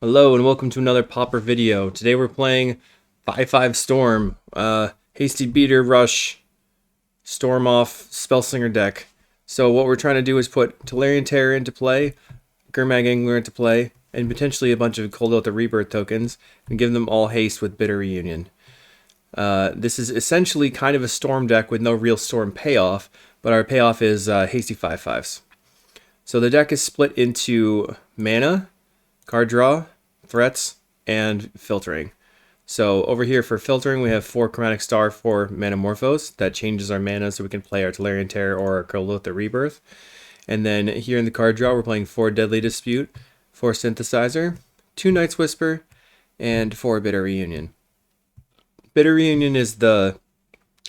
Hello and welcome to another Pauper video. Today we're playing 5-5 Storm, Hasty Beater Rush, Storm off Spellslinger deck. So what we're trying to do is put Tolarian Terror into play, Gurmag Angler into play, and potentially a bunch of Cold Out the Rebirth tokens, and give them all haste with Bitter Reunion. This is essentially kind of a Storm deck with no real Storm payoff, but our payoff is Hasty 5-5s. So the deck is split into mana, card draw, threats, and filtering. So over here for filtering, we have 4 Chromatic Star, 4 Manamorphose. That changes our mana so we can play our Tolarian Terror or our Cold Rebirth. And then here in the card draw, we're playing 4 Deadly Dispute, 4 Synthesizer, 2 Night's Whisper, and 4 Bitter Reunion. Bitter Reunion is the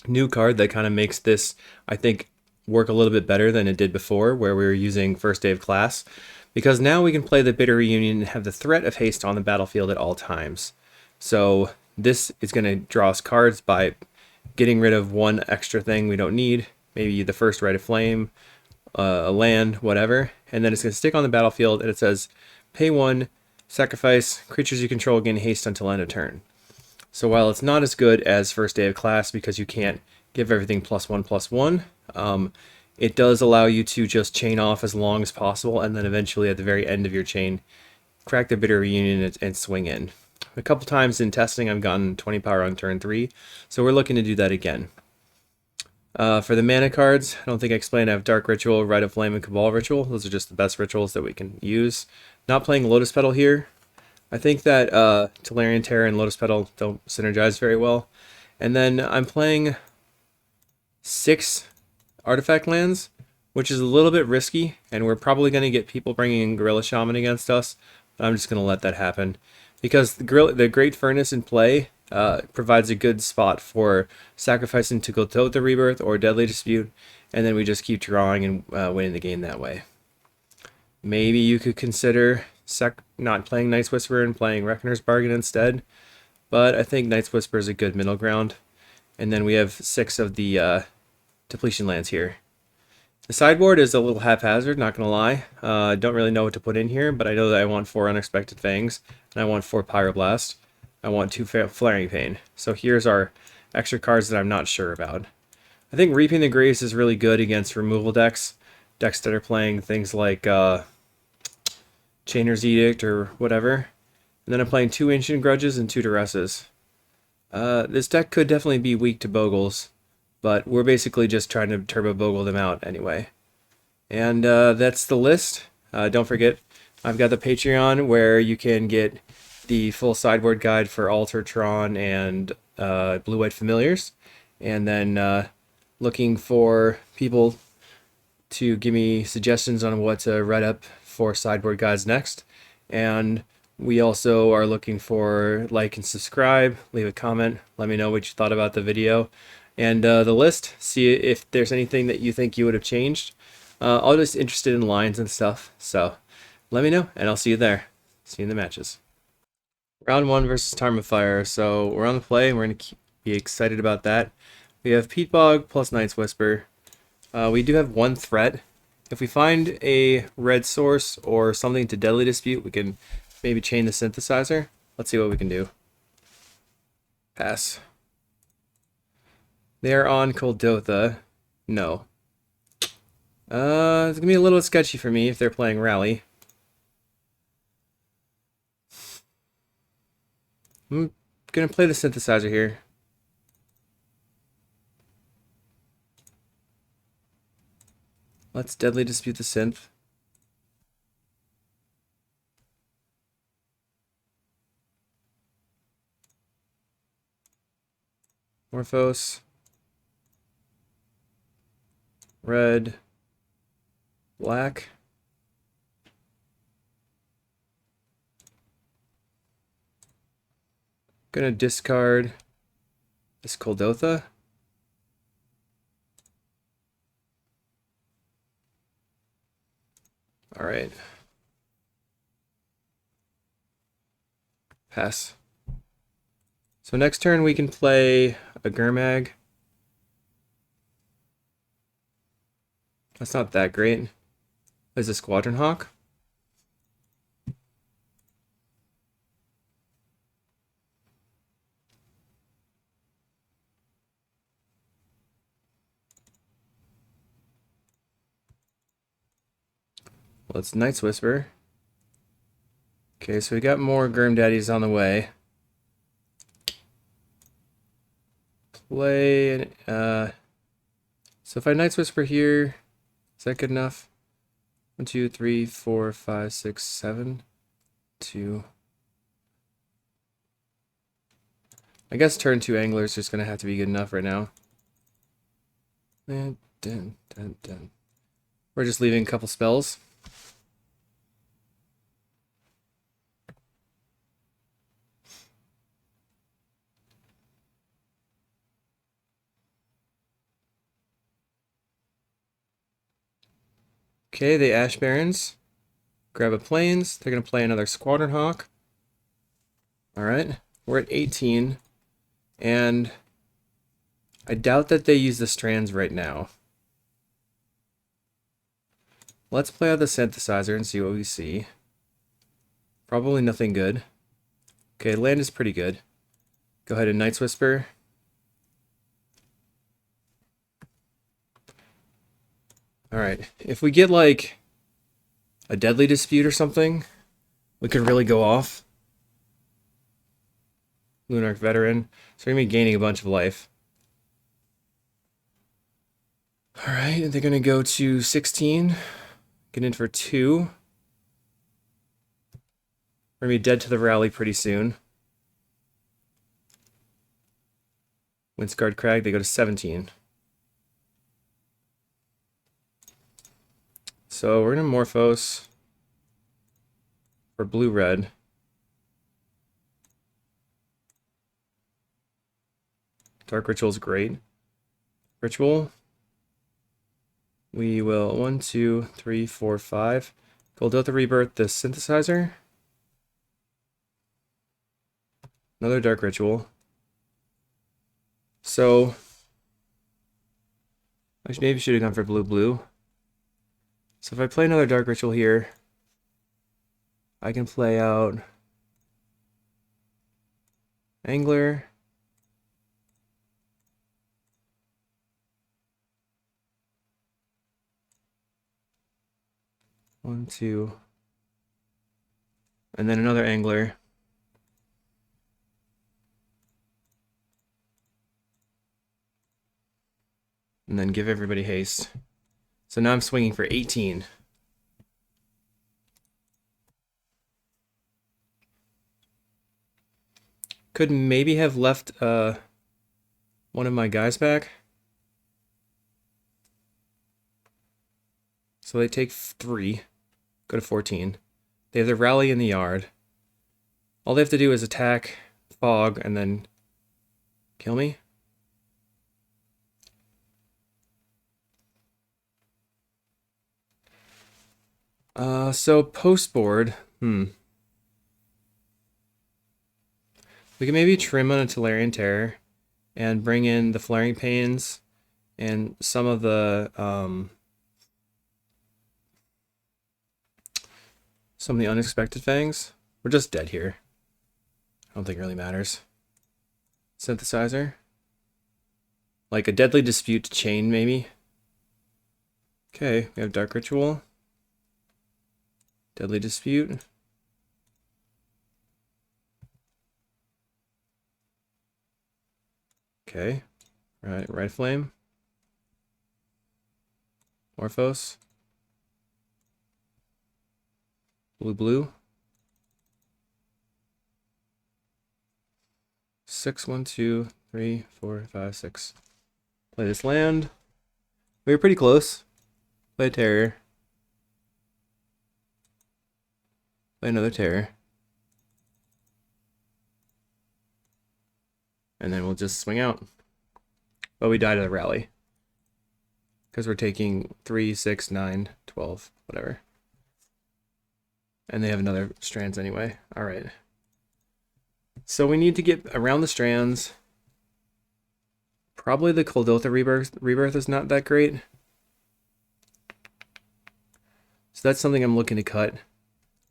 new card that kind of makes this, I think, work a little bit better than it did before, where we were using First Day of Class. Because now we can play the Bitter Reunion and have the threat of haste on the battlefield at all times. So this is going to draw us cards by getting rid of one extra thing we don't need, maybe the first Rite of Flame, a land, whatever. And then it's going to stick on the battlefield and it says, pay 1, sacrifice, creatures you control gain haste until end of turn. So while it's not as good as First Day of Class because you can't give everything +1/+1, it does allow you to just chain off as long as possible, and then eventually at the very end of your chain, crack the Bitter Reunion and swing in. A couple times in testing, I've gotten 20 power on turn 3, so we're looking to do that again. For the mana cards, I don't think I explained I have Dark Ritual, Rite of Flame, and Cabal Ritual. Those are just the best rituals that we can use. Not playing Lotus Petal here. I think that Tolarian Terror and Lotus Petal don't synergize very well. And then I'm playing 6 artifact lands, which is a little bit risky, and we're probably going to get people bringing in Gorilla Shaman against us, but I'm just going to let that happen. Because the Great Furnace in play provides a good spot for sacrificing to Cold the Rebirth or Deadly Dispute, and then we just keep drawing and winning the game that way. Maybe you could consider not playing Night's Whisper and playing Reckoner's Bargain instead, but I think Night's Whisper is a good middle ground. And then we have 6 of the depletion lands here. The sideboard is a little haphazard, not gonna lie. I don't really know what to put in here, but I know that I want 4 Unexpected Fangs, and I want 4 Pyroblast. I want 2 Flaring Pain. So here's our extra cards that I'm not sure about. I think Reaping the Graves is really good against removal decks that are playing things like Chainer's Edict or whatever. And then I'm playing 2 Ancient Grudges and 2 Duresses. This deck could definitely be weak to Bogles, but we're basically just trying to turbo bogle them out anyway. And that's the list. Don't forget, I've got the Patreon where you can get the full sideboard guide for Altertron and Blue-White Familiars. And then looking for people to give me suggestions on what to write up for sideboard guides next. And we also are looking for like and subscribe, leave a comment, let me know what you thought about the video. And the list, see if there's anything that you think you would have changed. I'm just interested in lines and stuff, so let me know, and I'll see you there. See you in the matches. Round 1 versus Tarm of Fire, so we're on the play, and we're going to be excited about that. We have Peat Bog plus Night's Whisper. We do have 1 threat. If we find a red source or something to Deadly Dispute, we can maybe chain the Synthesizer. Let's see what we can do. Pass. They're on Coldotha. No. It's gonna be a little sketchy for me if they're playing Rally. I'm gonna play the Synthesizer here. Let's Deadly Dispute the Synth. Morphos. Red, black. Gonna discard this Coldotha. All right. Pass. So next turn we can play a Gurmag. That's not that great. Is a Squadron Hawk? Let's Night's Whisper. Okay, so we got more Gurm Daddies on the way. Play, so if I Night's Whisper here, is that good enough? 1, 2, 3, 4, 5, 6, 7, 2. I guess turn 2 Angler is just going to have to be good enough right now. Dun, dun, dun, dun. We're just leaving a couple spells. Okay, the Ash Barons. Grab a Plains. They're going to play another Squadron Hawk. Alright, we're at 18. And I doubt that they use the Strands right now. Let's play out the Synthesizer and see what we see. Probably nothing good. Okay, land is pretty good. Go ahead and Night's Whisper. Alright, if we get like a Deadly Dispute or something, we could really go off. Lunarch Veteran. So we're going to be gaining a bunch of life. Alright, they're going to go to 16. Get in for 2. We're going to be dead to the rally pretty soon. Windscarred Crag, they go to 17. So we're going to Morphos for blue-red. Dark Ritual is great. Ritual. We will 1, 2, 3, 4, 5. Golgotha Rebirth the Synthesizer. Another Dark Ritual. So I maybe should have gone for blue-blue. So if I play another Dark Ritual here, I can play out Angler. One, two. And then another Angler. And then give everybody haste. So now I'm swinging for 18. Could maybe have left one of my guys back. So they take 3. Go to 14. They have the rally in the yard. All they have to do is attack, fog, and then kill me. So post board, we can maybe trim on a Tolarian Terror and bring in the Flaring Pains and some of the Unexpected Fangs. We're just dead here. I don't think it really matters. Synthesizer. Like a Deadly Dispute to chain, maybe. Okay, we have Dark Ritual. Deadly Dispute. Okay. Right, Red Flame. Morphos. Blue-blue. 6, 1, 2, 3, 4, 5, 6. Play this land. We were pretty close. Play a Terror. Play another Terror. And then we'll just swing out. But we die to the rally. Because we're taking 3, 6, 9, 12, whatever. And they have another Strands anyway. Alright. So we need to get around the Strands. Probably the Golgotha Rebirth is not that great. So that's something I'm looking to cut. I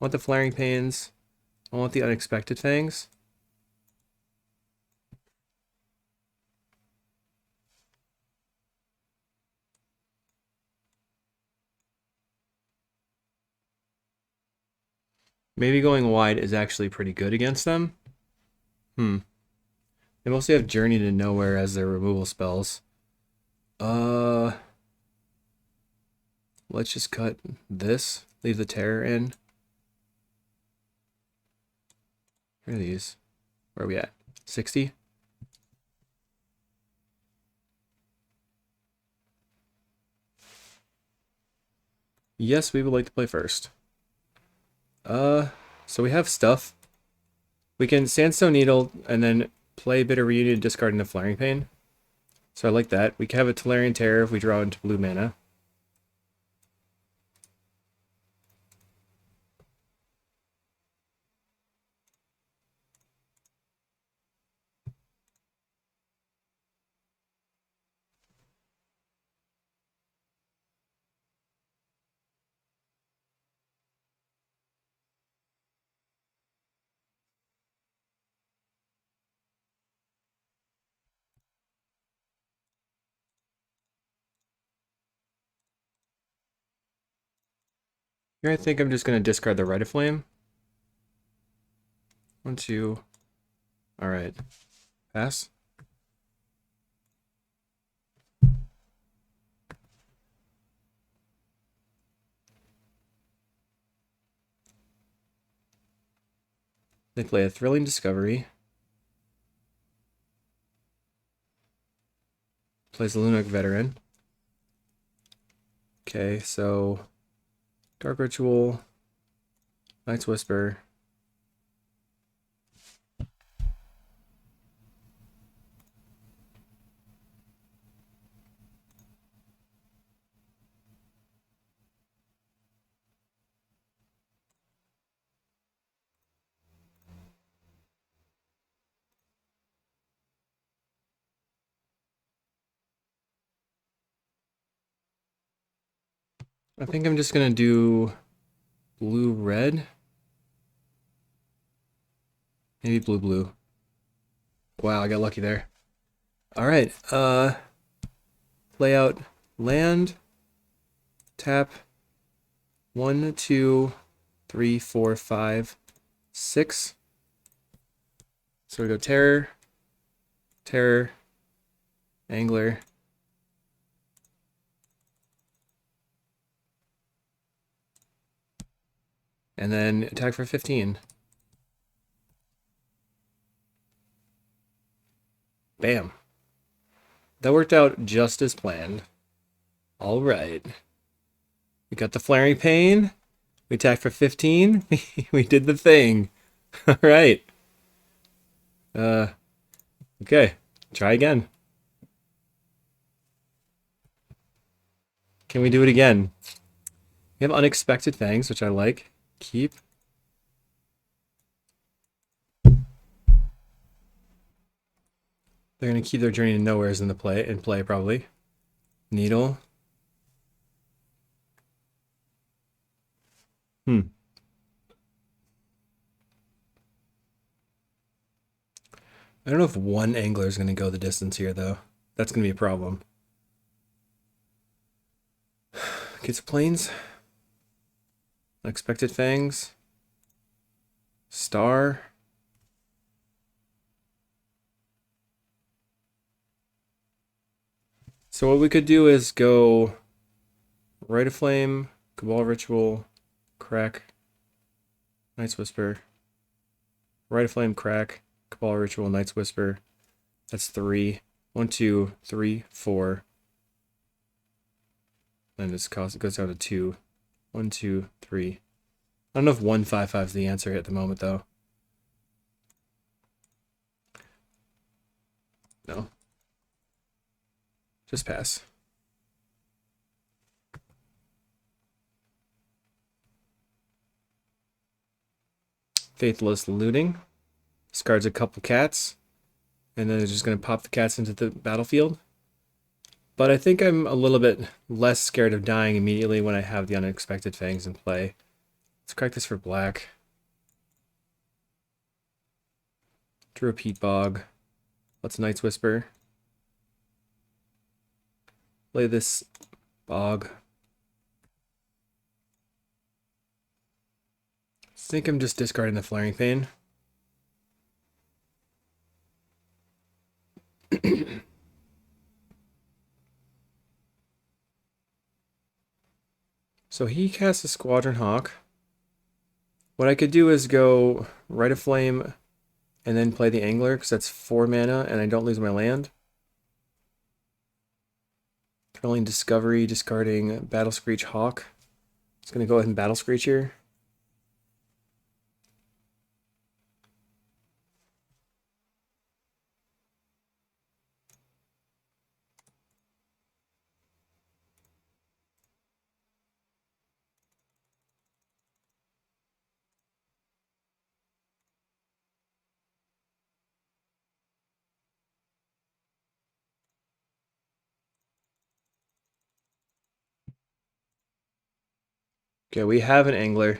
want the Flaring Pains. I want the Unexpected Fangs. Maybe going wide is actually pretty good against them. They mostly have Journey to Nowhere as their removal spells. Let's just cut this. Leave the Terror in. Where are these? Where are we at? 60? Yes, we would like to play first. So we have stuff. We can Sandstone Needle and then play Bitter Reunion discarding the Flaring Pain. So I like that. We can have a Tolarian Terror if we draw into blue mana. Here I think I'm just going to discard the Rite of Flame. 1, 2. Alright. Pass. They play a Thrilling Discovery. Plays a Lunatic Veteran. Okay, so Dark Ritual, Night's Whisper. I think I'm just going to do blue-red. Maybe blue-blue. Wow, I got lucky there. Alright, play out land, tap, 1, 2, 3, 4, 5, 6. So we go Terror, Terror, Angler. And then attack for 15. Bam. That worked out just as planned. All right. We got the Flaring Pain. We attacked for 15. We did the thing. All right. Okay. Try again. Can we do it again? We have Unexpected Fangs, which I like. Keep. They're gonna keep their Journey to Nowheres in play probably. Needle. I don't know if one angler is gonna go the distance here though. That's gonna be a problem. Gets planes. Unexpected Fangs. Star. So what we could do is go Rite of Flame, Cabal Ritual, crack, Night's Whisper, Rite of Flame, crack, Cabal Ritual, Night's Whisper. That's 3. 1, 2, 3, 4. And it goes down to 2. 1, 2, 3. I don't know if 1, 5, 5 is the answer at the moment though. No. Just pass. Faithless Looting. Discards a couple cats. And then it's just going to pop the cats into the battlefield. But I think I'm a little bit less scared of dying immediately when I have the Unexpected Fangs in play. Let's crack this for black. Drew a Peat Bog. Let's Night's Whisper. Play this Bog. think I'm just discarding the Flaring Pain. So he casts a Squadron Hawk. What I could do is go Rite of Flame and then play the Angler, because that's 4 mana and I don't lose my land. Controlling Discovery, discarding Battle Screech Hawk. Just going to go ahead and Battle Screech here. Okay, we have an Angler.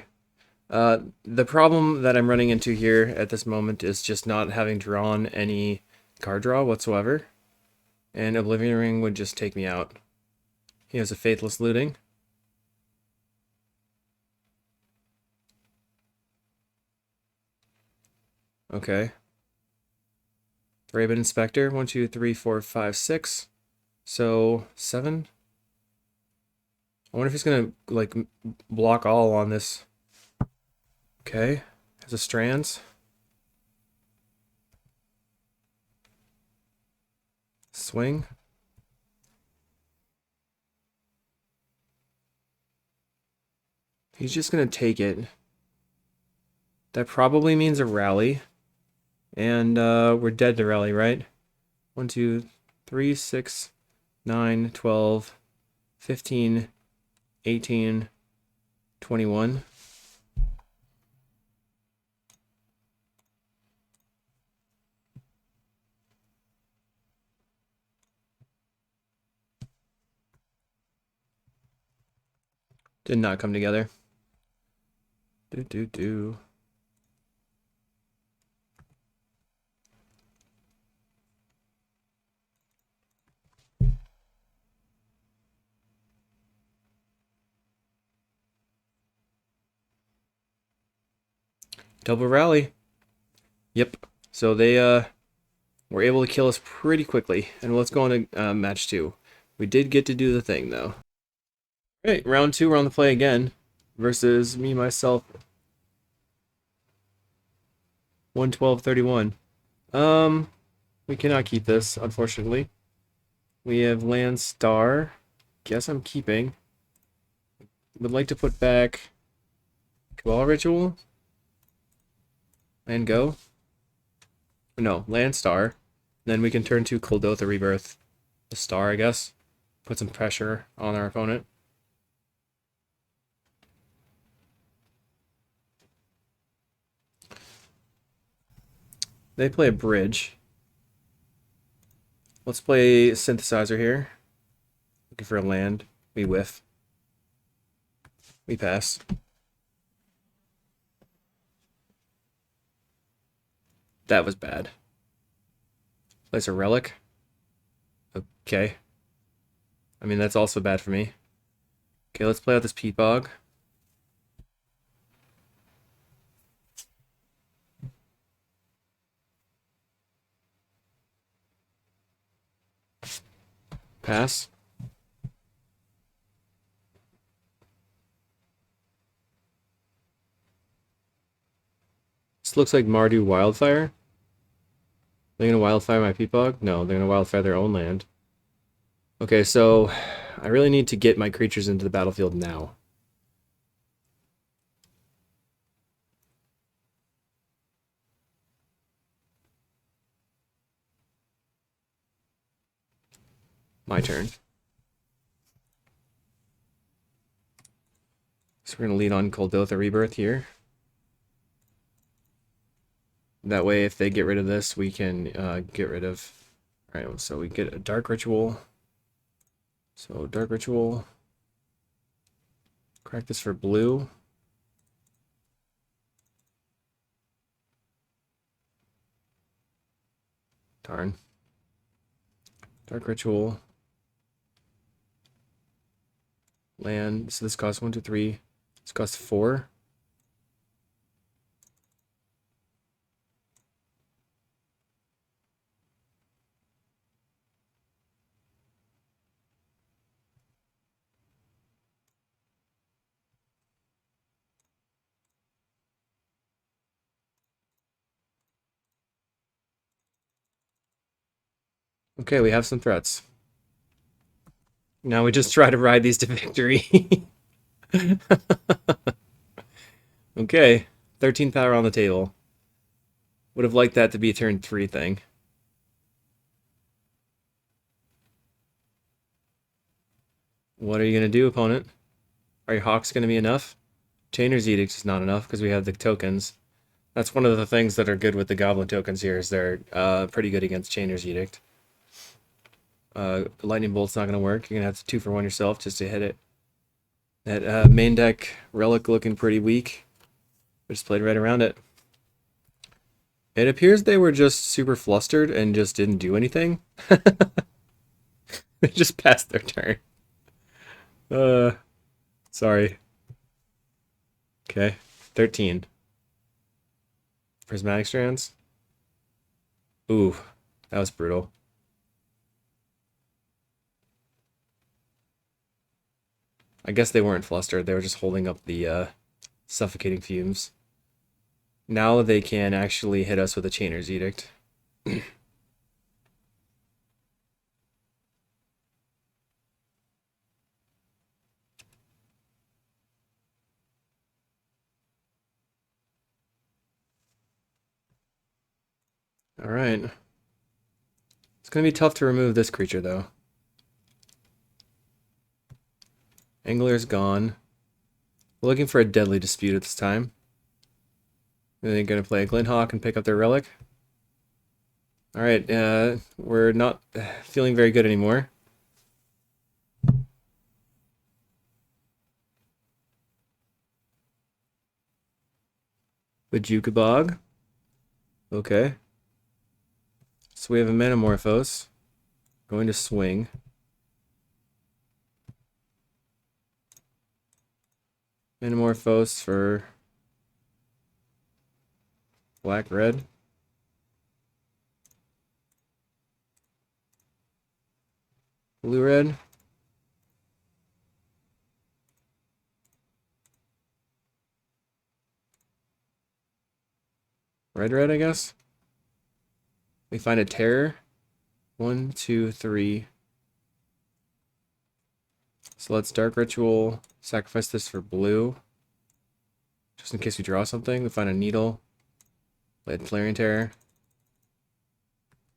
The problem that I'm running into here at this moment is just not having drawn any card draw whatsoever. And Oblivion Ring would just take me out. He has a Faithless Looting. Okay. Raven Inspector, 1, 2, 3, 4, 5, 6. So 7. I wonder if he's gonna like block all on this. Okay, has a Strands. Swing. He's just gonna take it. That probably means a rally. And we're dead to rally, right? 1, 2, 3, 6, 9, 12, 15, 18, 21. Did not come together. Do. Double rally. Yep. So they were able to kill us pretty quickly. And let's go on to match 2. We did get to do the thing though. Alright, round 2, we're on the play again. Versus me, myself. 112-31. We cannot keep this, unfortunately. We have Land Star. Guess I'm keeping. Would like to put back Cabal Ritual. Land Go. No, Land Star. Then we can turn to Kuldotha Rebirth. The Star, I guess. Put some pressure on our opponent. They play a bridge. Let's play Synthesizer here. Looking for a land. We whiff. We pass. That was bad. Place a relic. Okay. I mean, that's also bad for me. Okay, let's play out this Peat Bog. Pass. This looks like Mardu Wildfire. They're gonna Wildfire my Peat Bog? No, they're gonna Wildfire their own land. Okay, so I really need to get my creatures into the battlefield now. My turn. So we're gonna lead on Kuldotha Rebirth here. That way, if they get rid of this, we can get rid of... Alright, so we get a Dark Ritual. So, Dark Ritual. Crack this for blue. Darn. Dark Ritual. Land. So this costs 1, 2, 3. This costs 4. Okay, we have some threats. Now we just try to ride these to victory. Okay, 13 power on the table. Would have liked that to be a turn 3 thing. What are you going to do, opponent? Are your Hawks going to be enough? Chainer's Edict is not enough because we have the tokens. That's one of the things that are good with the Goblin tokens here is they're pretty good against Chainer's Edict. Lightning Bolt's not going to work. You're going to have to 2-for-1 yourself just to hit it. That main deck Relic looking pretty weak. We just played right around it. It appears they were just super flustered and just didn't do anything. They just passed their turn. Sorry. Okay, 13. Prismatic Strands. Ooh, that was brutal. I guess they weren't flustered. They were just holding up the suffocating fumes. Now they can actually hit us with a Chainer's Edict. Alright. It's going to be tough to remove this creature, though. Angler's gone. We're looking for a Deadly Dispute at this time. They're going to play a Glinthawk and pick up their Relic. Alright, we're not feeling very good anymore. Bajukabog. Okay. So we have a Metamorphose. Going to swing. Metamorphose for black-red. Blue-red. Red-red, I guess. We find a Terror. 1, 2, 3. So let's Dark Ritual, sacrifice this for blue. Just in case we draw something. We find a Needle. Play Flaring Terror.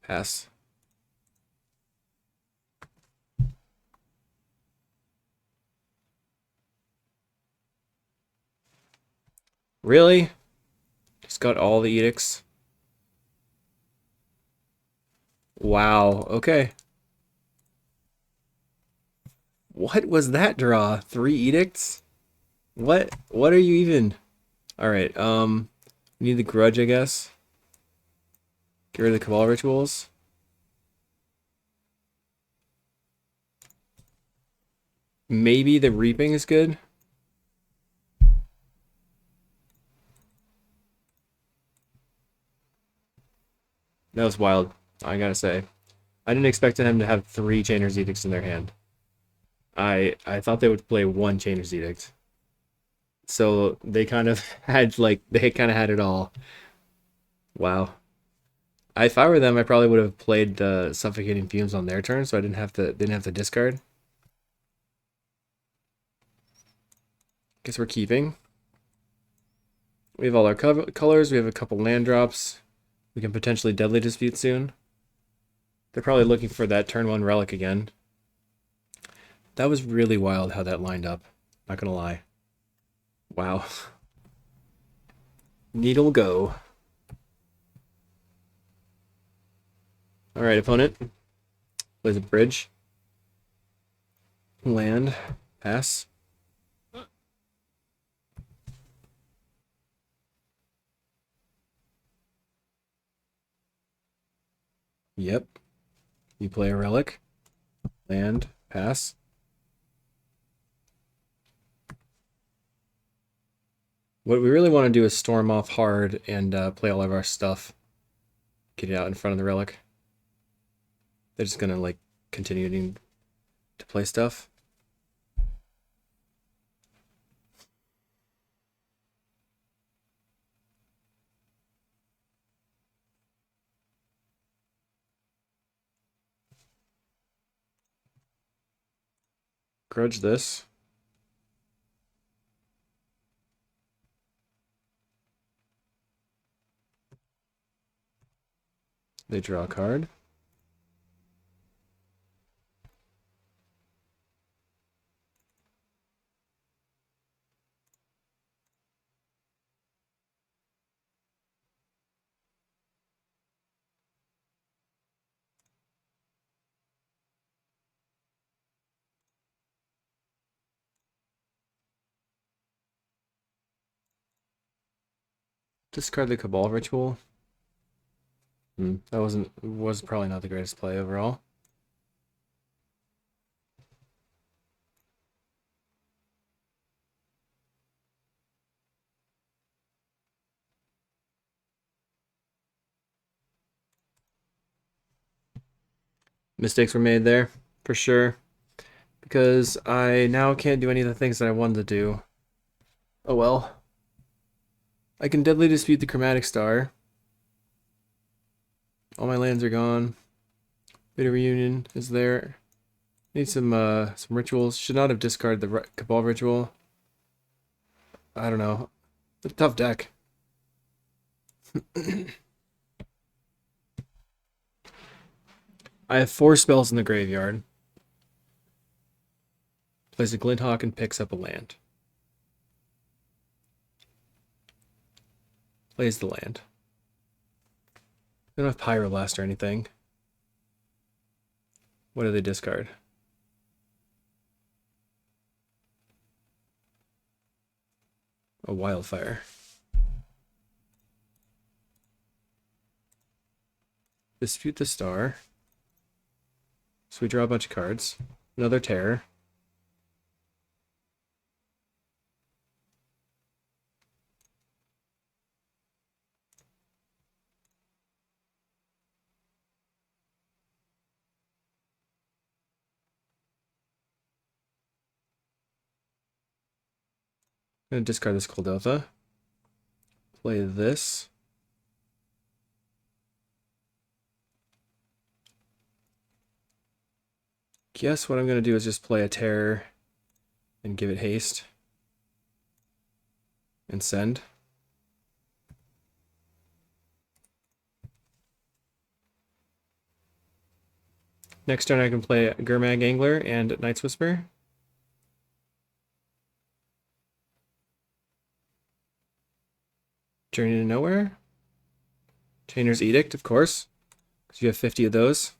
Pass. Really? Just got all the edicts. Wow, okay. What was that draw? 3 edicts? What are you even? Alright, we need the Grudge, I guess. Get rid of the Cabal Rituals. Maybe the Reaping is good. That was wild, I gotta say. I didn't expect them to have 3 Chainer's Edicts in their hand. I thought they would play 1 Chainer's Edict. So they kind of had it all. Wow. If I were them, I probably would have played the Suffocating Fumes on their turn, so I didn't have to discard. Guess we're keeping. We have all our colors. We have a couple land drops. We can potentially Deadly Dispute soon. They're probably looking for that turn 1 Relic again. That was really wild how that lined up. Not gonna lie. Wow. Needle go. Alright, opponent. Plays a bridge. Land. Pass. Yep. You play a relic. Land. Pass. What we really want to do is storm off hard and play all of our stuff. Get it out in front of the relic. They're just gonna like continue to play stuff. Grudge this. They draw a card. Discard the Cabal Ritual. That was probably not the greatest play overall. Mistakes were made there, for sure. Because I now can't do any of the things that I wanted to do. Oh well. I can deadly dispute the Chromatic Star. All my lands are gone. Bitter Reunion is there. Need some rituals. Should not have discarded the Cabal Ritual. I don't know. It's a tough deck. I have 4 spells in the graveyard. Plays a Glinthawk and picks up a land. Plays the land. They don't have Pyroblast or anything. What do they discard? A Wildfire. Dispute the Star. So we draw a bunch of cards. Another Terror. I'm going to discard this Kuldotha. Play this. Guess what I'm going to do is just play a Terror and give it haste. And send. Next turn I can play Gurmag Angler and Night's Whisper. Journey to Nowhere. Chainer's Edict, of course, because you have 50 of those.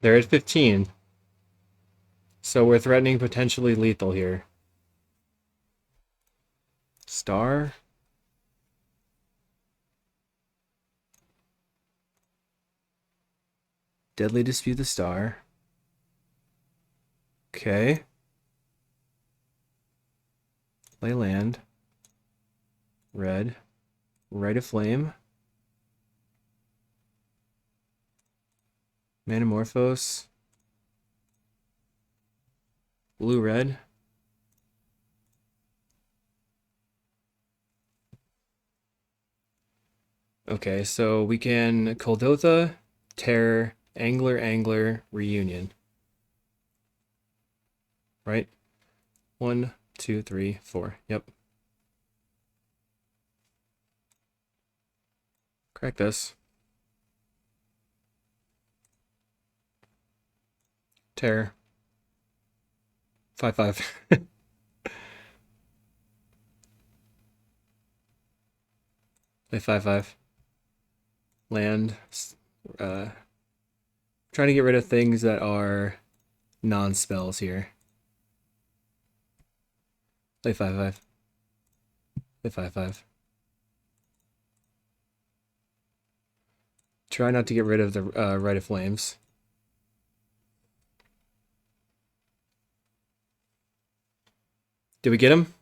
They're at 15. So we're threatening potentially lethal here. Star. Deadly Dispute the Star. Okay. Play land. Red. Rite of Flame. Manamorphose. Blue-red. Okay, so we can Kuldotha, Terror, Angler, Reunion. Right? 1, 2, 3, 4. Yep. Crack this. Terror. 5/5. Play 5/5. Land. Trying to get rid of things that are non-spells here. Play 5/5. Play 5/5. Try not to get rid of the Rite of Flames. Did we get him?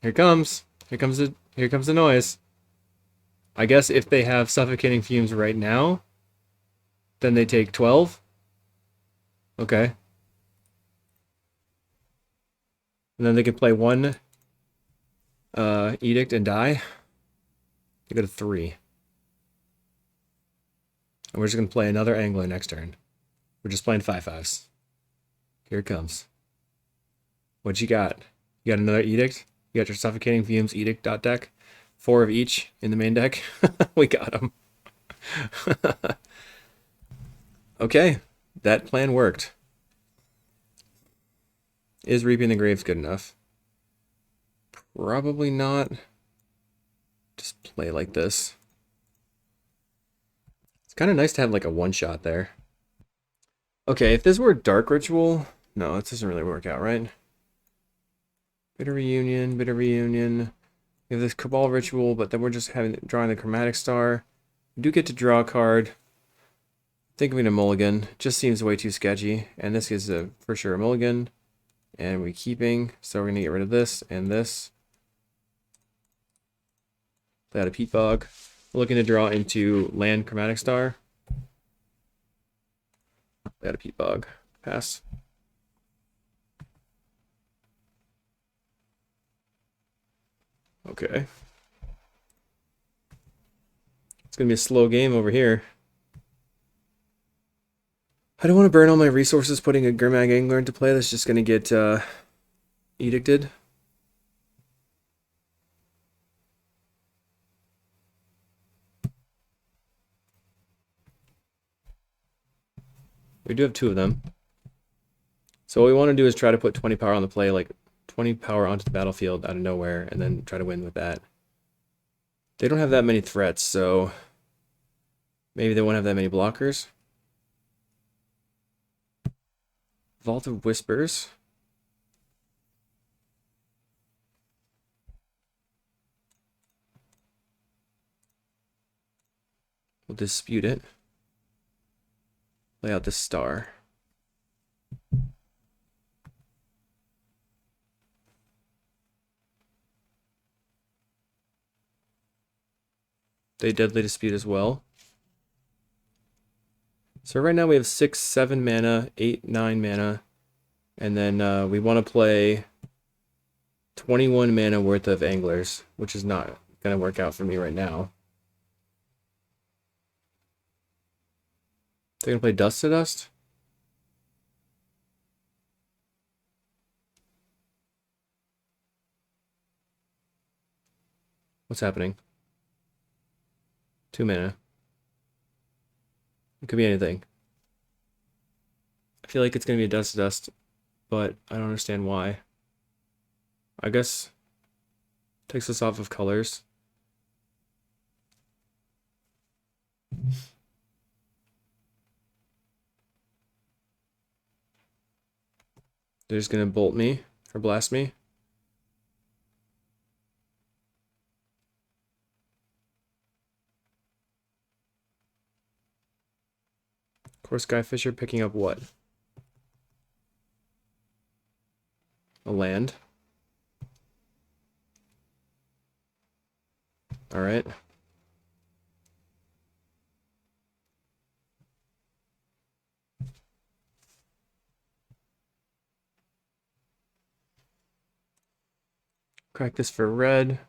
Here comes. Here comes the noise. I guess if they have suffocating fumes right now, then they take 12. Okay. And then they can play one edict and die. They go to 3. And we're just gonna play another angler next turn. We're just playing 5/5s. Here it comes. What you got? You got another edict? You got your suffocating fumes edict deck. 4 of each in the main deck. We got them. Okay, that plan worked. Is Reaping the Graves good enough? Probably not. Just play like this. It's kind of nice to have like a one-shot there. Okay, if this were Dark Ritual... No, this doesn't really work out, right? Bitter Reunion, Bitter Reunion. We have this Cabal Ritual, but then we're just drawing the Chromatic Star. We do get to draw a card. Thinking a mulligan. Just seems way too sketchy. And this is for sure a mulligan. And we're keeping, so we're going to get rid of this and this. Play out a Peat Bog. We're looking to draw into land Chromatic Star. Play out a Peat Bog. Pass. Okay. It's going to be a slow game over here. I don't want to burn all my resources putting a Gurmag Angler into play. That's just going to get edicted. We do have 2 of them. So what we want to do is try to put 20 power on the play, like 20 power onto the battlefield out of nowhere, and then try to win with that. They don't have that many threats, so maybe they won't have that many blockers. Vault of Whispers. We'll dispute it. Lay out this star. They deadly dispute as well. So right now we have 6, 7 mana, 8, 9 mana, and then we want to play 21 mana worth of anglers, which is not going to work out for me right now. They're going to play Dust to Dust? What's happening? 2 mana. It could be anything. I feel like it's going to be a Dust to Dust, but I don't understand why. I guess takes us off of colors. They're just going to bolt me or blast me. Of course, Skyfisher picking up what? A land. All right. Crack this for red.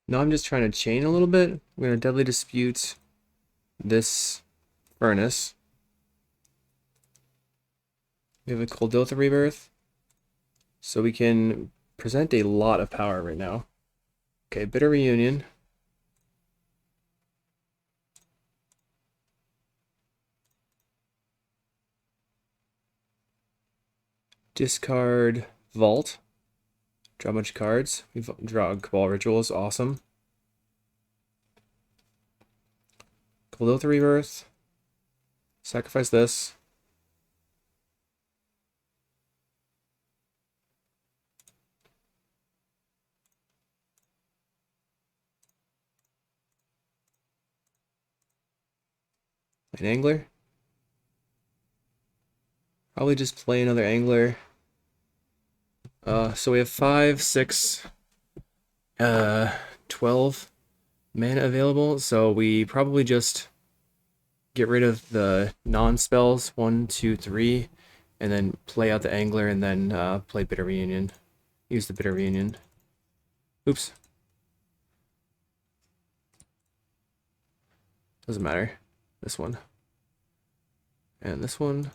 Now I'm just trying to chain a little bit. I'm going to deadly dispute this furnace. We have a Coldotha Rebirth. So we can present a lot of power right now. Okay, Bitter Reunion. Discard Vault. Draw a bunch of cards. We draw Cabal Rituals, awesome. Khalil the Rebirth. Sacrifice this. An angler. Probably just play another angler. So we have 5, 6, 12 mana available. So we probably just get rid of the non-spells, 1, 2, 3, and then play out the angler and then play Bitter Reunion. Use the Bitter Reunion. Oops. Doesn't matter. This one. And this one.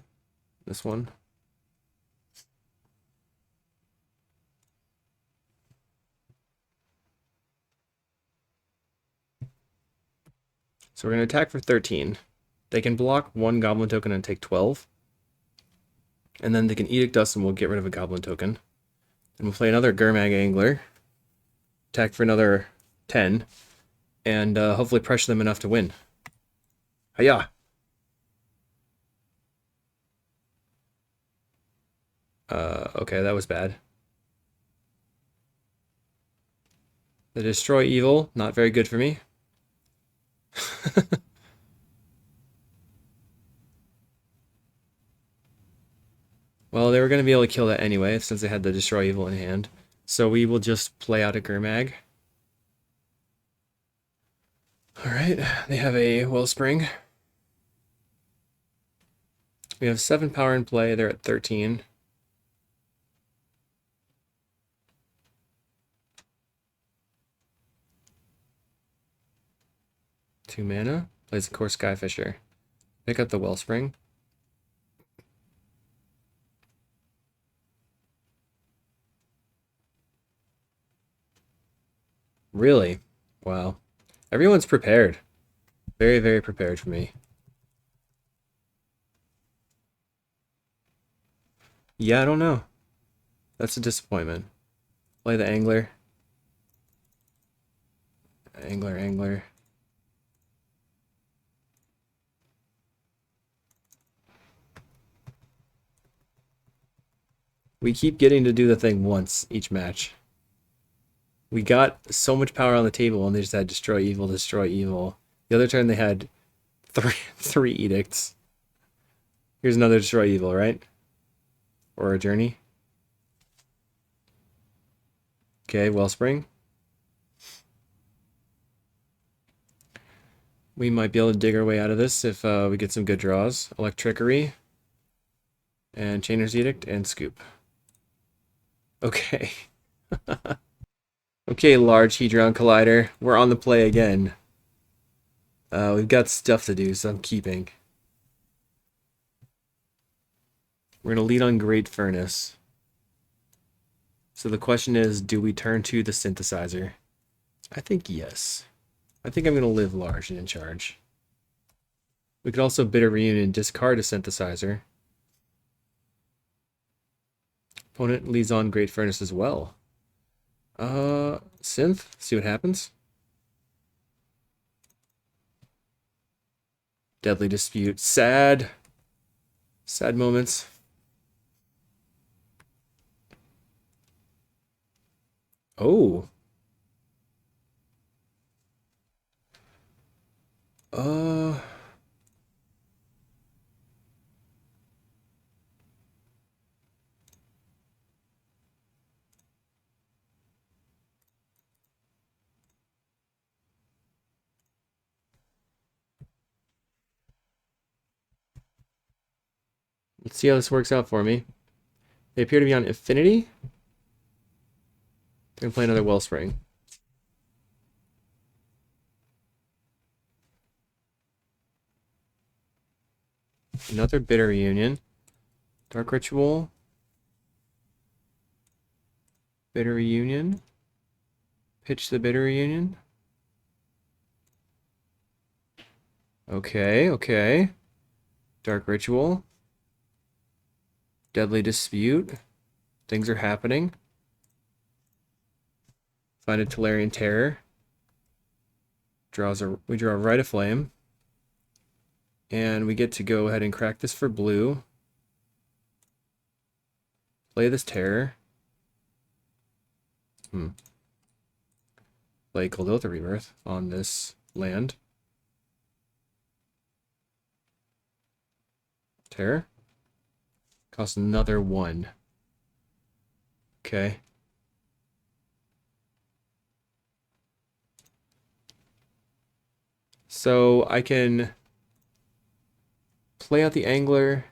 This one. So we're going to attack for 13. They can block 1 goblin token and take 12. And then they can Edict us and we'll get rid of a goblin token. And we'll play another Gurmag Angler. Attack for another 10. And hopefully pressure them enough to win. Hiya! Okay, that was bad. The Destroy Evil, not very good for me. Well, they were going to be able to kill that anyway, since they had the Destroy Evil in hand. So we will just play out a Gurmag. Alright, they have a Wellspring. We have 7 power in play, they're at 13. Two mana. Plays a Core Skyfisher. Pick up the Wellspring. Really? Wow. Everyone's prepared. Very, very prepared for me. Yeah, I don't know. That's a disappointment. Play the Angler. Angler, Angler. We keep getting to do the thing once each match. We got so much power on the table and they just had Destroy Evil, Destroy Evil. The other turn they had three Edicts. Here's another Destroy Evil, right? Or a Journey. Okay, Wellspring. We might be able to dig our way out of this if we get some good draws. Electrickery. And Chainer's Edict and Scoop. Okay. Okay, Large Hedron Collider. We're on the play again. We've got stuff to do, so I'm keeping. We're going to lead on Great Furnace. So the question is, do we turn to the Synthesizer? I think yes. I think I'm going to live large and in charge. We could also Bitter Reunion, discard a Synthesizer. Opponent leads on Great Furnace as well. Synth, see what happens. Deadly Dispute, sad. Sad moments. Oh. Let's see how this works out for me. They appear to be on Affinity. They're going to play another Wellspring. Another Bitter Reunion. Dark Ritual. Bitter Reunion. Pitch the Bitter Reunion. Okay, okay. Dark Ritual. Deadly Dispute. Things are happening. Find a Tolarian Terror. We draw Rite of Flame. And we get to go ahead and crack this for blue. Play this terror. Play Goldiltha Rebirth on this land. Terror. Costs another 1. Okay. So I can play out the Angler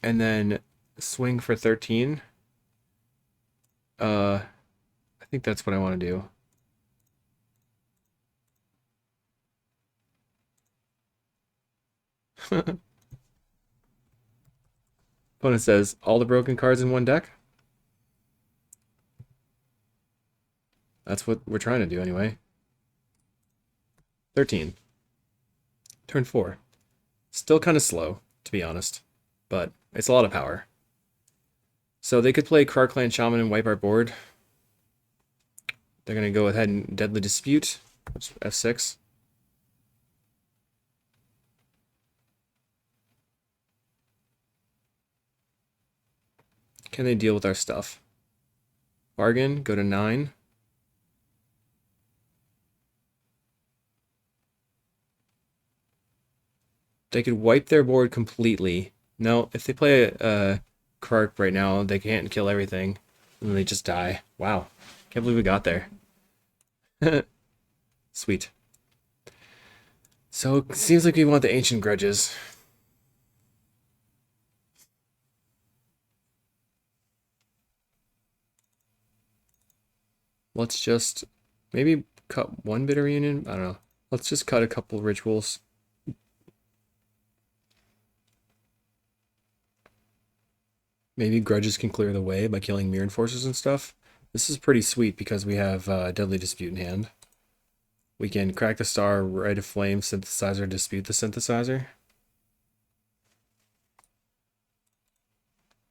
and then swing for 13. I think that's what I want to do. Opponent says, all the broken cards in one deck? That's what we're trying to do anyway. 13. Turn 4. Still kind of slow, to be honest, but it's a lot of power. So they could play Krark-Clan Shaman and wipe our board. They're going to go ahead and Deadly Dispute, F6. Can they deal with our stuff? Bargain, go to 9. They could wipe their board completely. No, if they play a Krark right now, they can't kill everything. And they just die. Wow. Can't believe we got there. Sweet. So, it seems like we want the Ancient Grudges. Let's just maybe cut one Bitter Reunion. I don't know. Let's just cut a couple rituals. Maybe Grudges can clear the way by killing Mirror Forces and stuff. This is pretty sweet because we have Deadly Dispute in hand. We can crack the star, Rite of Flame, Synthesizer, Dispute the Synthesizer.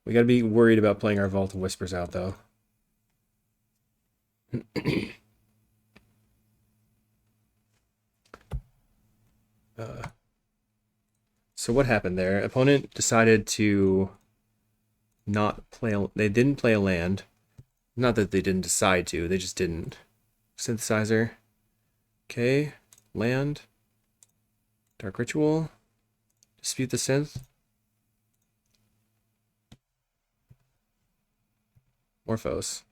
We gotta be worried about playing our Vault of Whispers out, though. So what happened there? Opponent decided to not play. They didn't play a land. Not that they didn't decide to. They just didn't. Synthesizer. Okay. Land. Dark Ritual. Dispute the Synth. Morphos.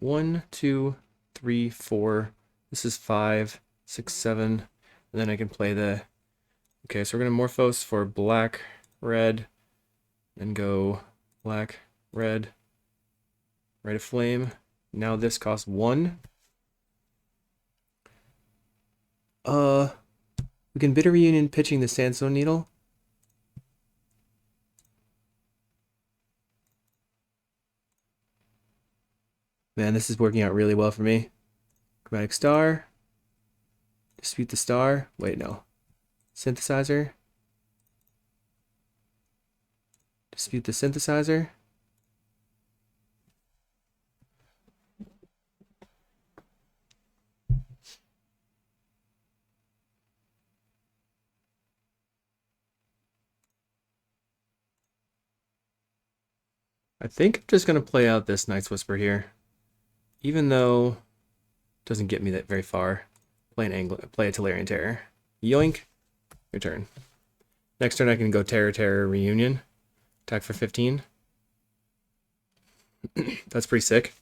One, two, three, four. This is 5, 6, 7. And then I can play the... Okay, so we're going to Morphos for black, red, and go black, red, Rite of Flame. Now this costs 1. We can Bitter Reunion pitching the Sandstone Needle. Man, this is working out really well for me. Chromatic Star. Dispute the Star. Wait, no. Synthesizer. Dispute the Synthesizer. I think I'm just going to play out this Night's Whisper here. Even though it doesn't get me that very far. Play a Tolarian Terror. Yoink. Your turn. Next turn I can go Terror Reunion. Attack for 15. That's pretty sick.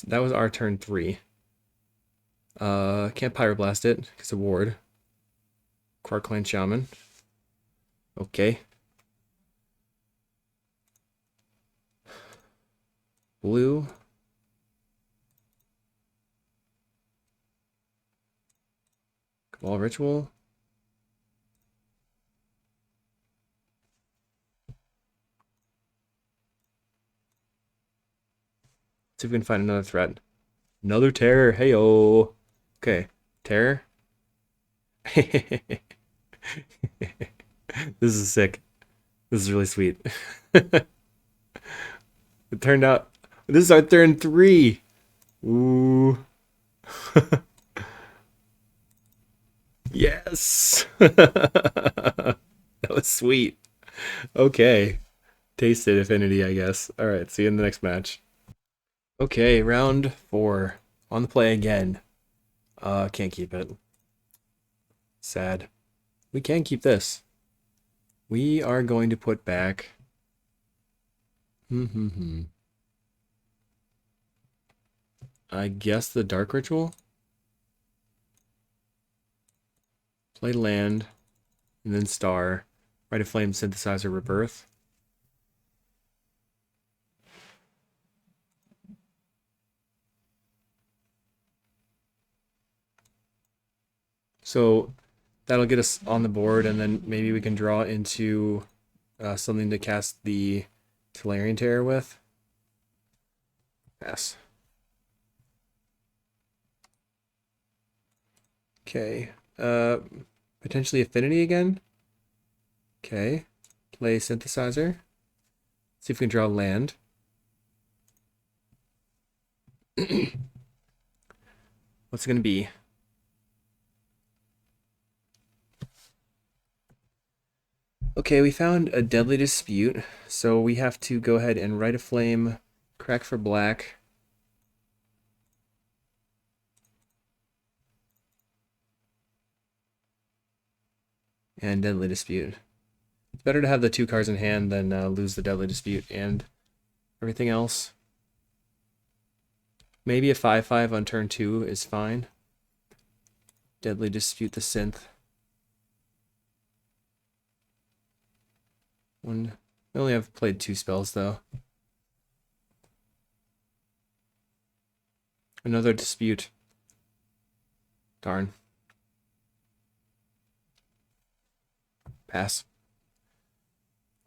That was our turn 3. Can't Pyroblast it because of ward. Krark-Clan Shaman. Okay. Blue. Cabal Ritual. See if we can find another threat. Another Terror. Heyo. Okay. Terror. This is sick. This is really sweet. It turned out this is our turn 3. Ooh. Yes. That was sweet. Okay. Tasted Affinity, I guess. All right, see you in the next match. Okay, round 4. On the play again. Can't keep it. Sad. We can keep this. We are going to put back. I guess the Dark Ritual. Play land, and then star. Rite of Flame, Synthesizer, Rebirth. So that'll get us on the board, and then maybe we can draw into something to cast the Tolarian Terror with. Pass. Okay. Potentially Affinity again. Okay. Play Synthesizer. See if we can draw land. What's it going to be? Okay, we found a Deadly Dispute, so we have to go ahead and Rite of Flame, crack for black. And Deadly Dispute. It's better to have the 2 cards in hand than lose the Deadly Dispute and everything else. Maybe a 5/5 on turn 2 is fine. Deadly Dispute the Synth. I only have played 2 spells though. Another Dispute. Darn. Pass.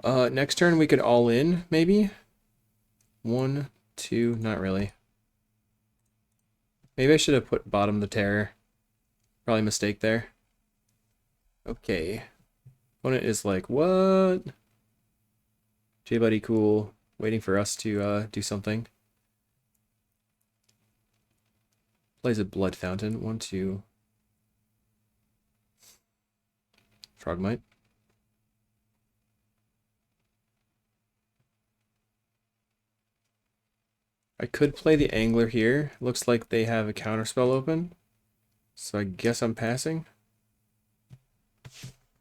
Next turn we could all in, maybe? 1, 2, not really. Maybe I should have put bottom the terror. Probably a mistake there. Okay. Opponent is like, what? J-Buddy cool. Waiting for us to do something. Plays a Blood Fountain. 1, 2. Frogmite. I could play the Angler here. Looks like they have a counterspell open. So I guess I'm passing.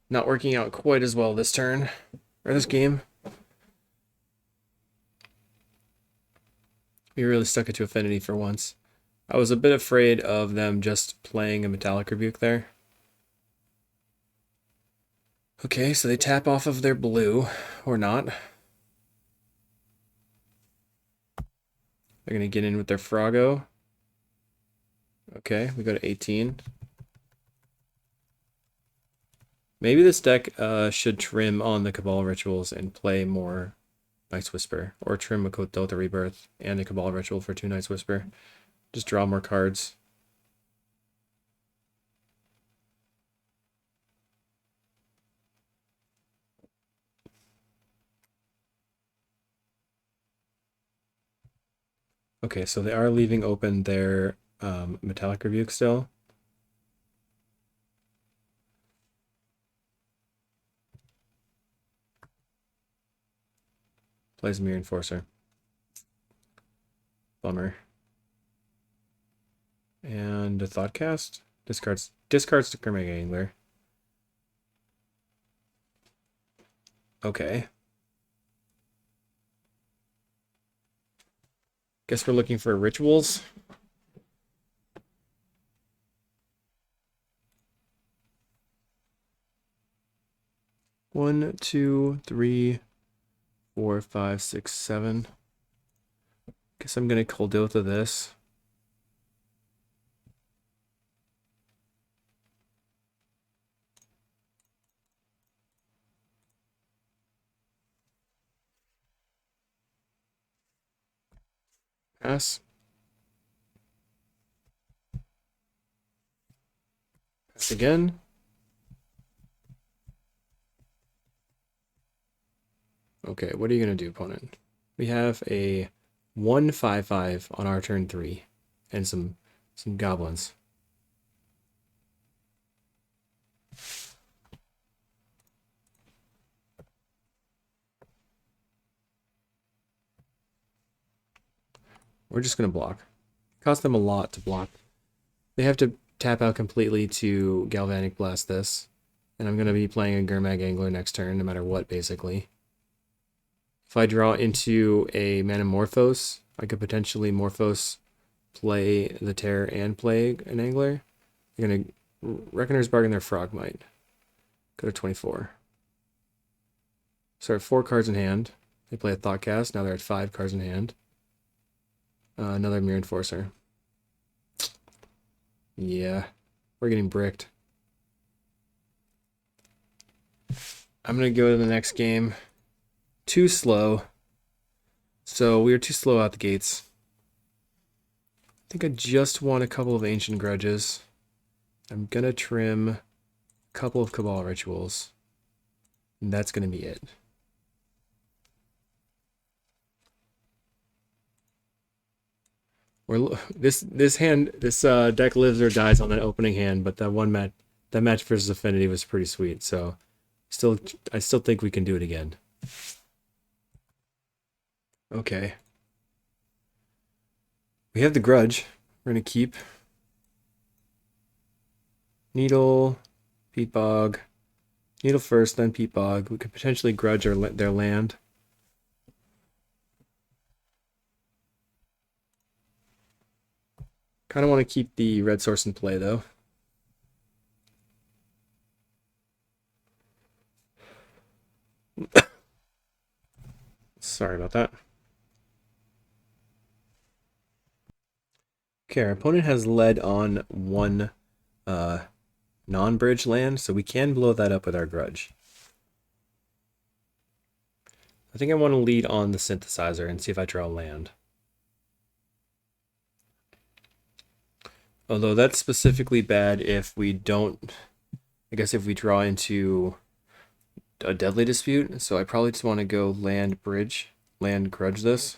Not working out quite as well this turn. Or this game. We really stuck it to Affinity for once. I was a bit afraid of them just playing a Metallic Rebuke there. Okay, so they tap off of their blue. Or not. They're going to get in with their Froggo. Okay, we go to 18. Maybe this deck should trim on the Cabal Rituals and play more Night's Whisper. Or trim a Delta Rebirth and a Cabal Ritual for 2 Night's Whisper. Just draw more cards. Okay, so they are leaving open their Metallic Rebuke still. Plays Mirror Enforcer. Bummer. And a Thoughtcast. Discards to Kermega Angler. Okay. Guess we're looking for rituals. One, two, three, 4, 5, 6, 7. Guess I'm gonna Kuldotha this. Pass. Pass again. Okay, what are you gonna do, opponent? We have a 1/5/5 on our turn 3, and some goblins. We're just gonna block. Cost them a lot to block. They have to tap out completely to Galvanic Blast this, and I'm gonna be playing a Gurmag Angler next turn, no matter what, basically. If I draw into a Manamorphose, I could potentially Morphos play the Terror and play an Angler. They're gonna Reckoner's Bargain their Frogmite. Go to 24. So I have 4 cards in hand. They play a Thoughtcast. Now they're at 5 cards in hand. Another Mirror Enforcer. Yeah, we're getting bricked. I'm gonna go to the next game. Too slow. So we were too slow out the gates. I think I just won a couple of Ancient Grudges. I'm gonna trim a couple of Cabal Rituals. And that's gonna be it. This deck lives or dies on that opening hand, but that match versus Affinity was pretty sweet. So, I still think we can do it again. Okay. We have the Grudge. We're gonna keep Needle, Peat Bog, Needle first, then Peat Bog. We could potentially Grudge their land. Kind of want to keep the red source in play, though. Sorry about that. Okay, our opponent has led on 1 non-bridge land, so we can blow that up with our Grudge. I think I want to lead on the Synthesizer and see if I draw land. Although that's specifically bad if we don't, I guess if we draw into a Deadly Dispute, so I probably just want to go land bridge, land Grudge this.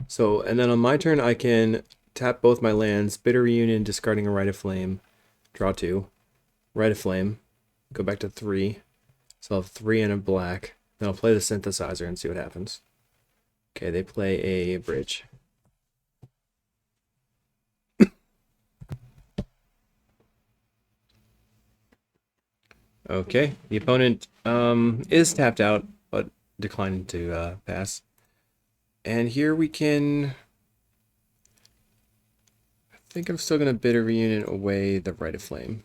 So, and then on my turn, I can tap both my lands, Bitter Reunion, discarding a Rite of Flame, draw 2, Rite of Flame, go back to 3, so I'll have 3 and a black, then I'll play the Synthesizer and see what happens. Okay, they play a bridge. Okay, the opponent is tapped out, but declined to pass. And here we can... I think I'm still going to Bitter Reunion away the Rite of Flame.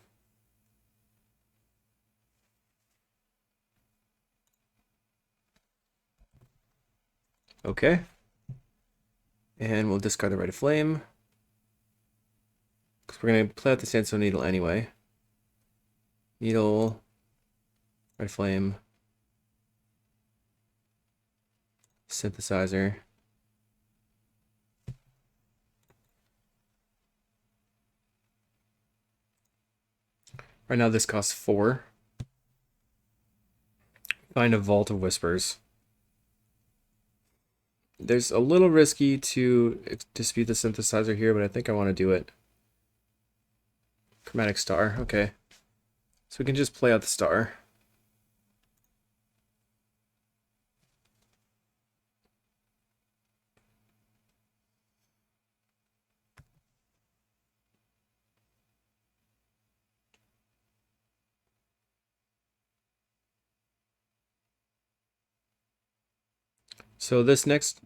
Okay. And we'll discard the Rite of Flame, because we're going to play out the Sandstone Needle anyway. Needle, Rite of Flame, Synthesizer. Right now this costs 4. Find a Vault of Whispers. There's a little risky to dispute the Synthesizer here, but I think I want to do it. Chromatic Star, okay. So we can just play out the star. So this next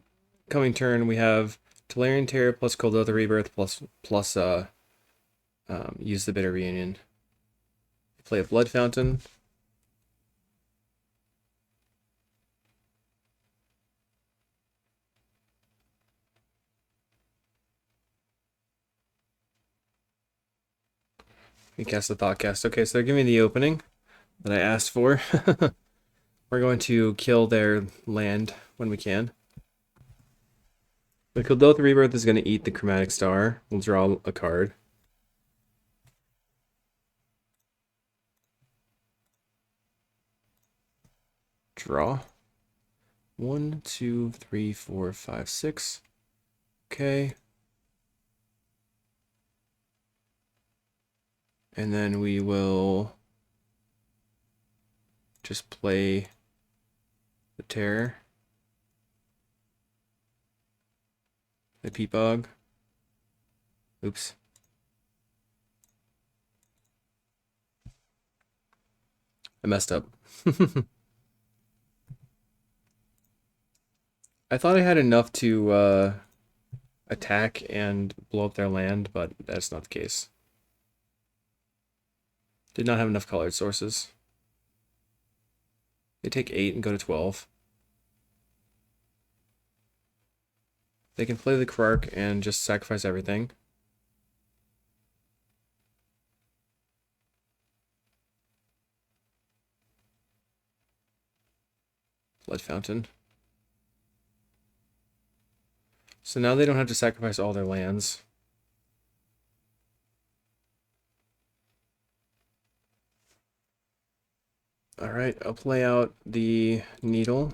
coming turn, we have Tolarian Terror plus Cold Oath Rebirth plus use the Bitter Reunion. Play a Blood Fountain. We cast the Thoughtcast. Okay, so they're giving me the opening that I asked for. We're going to kill their land when we can. The Kildotha Rebirth is going to eat the Chromatic Star. We'll draw a card. Draw. 1, 2, 3, 4, 5, 6. Okay. And then we will just play the Terror. The Peepog. Oops. I messed up. I thought I had enough to attack and blow up their land, but that's not the case. Did not have enough colored sources. They take 8 and go to 12. They can play the Krark and just sacrifice everything. Blood Fountain. So now they don't have to sacrifice all their lands. Alright, I'll play out the Needle.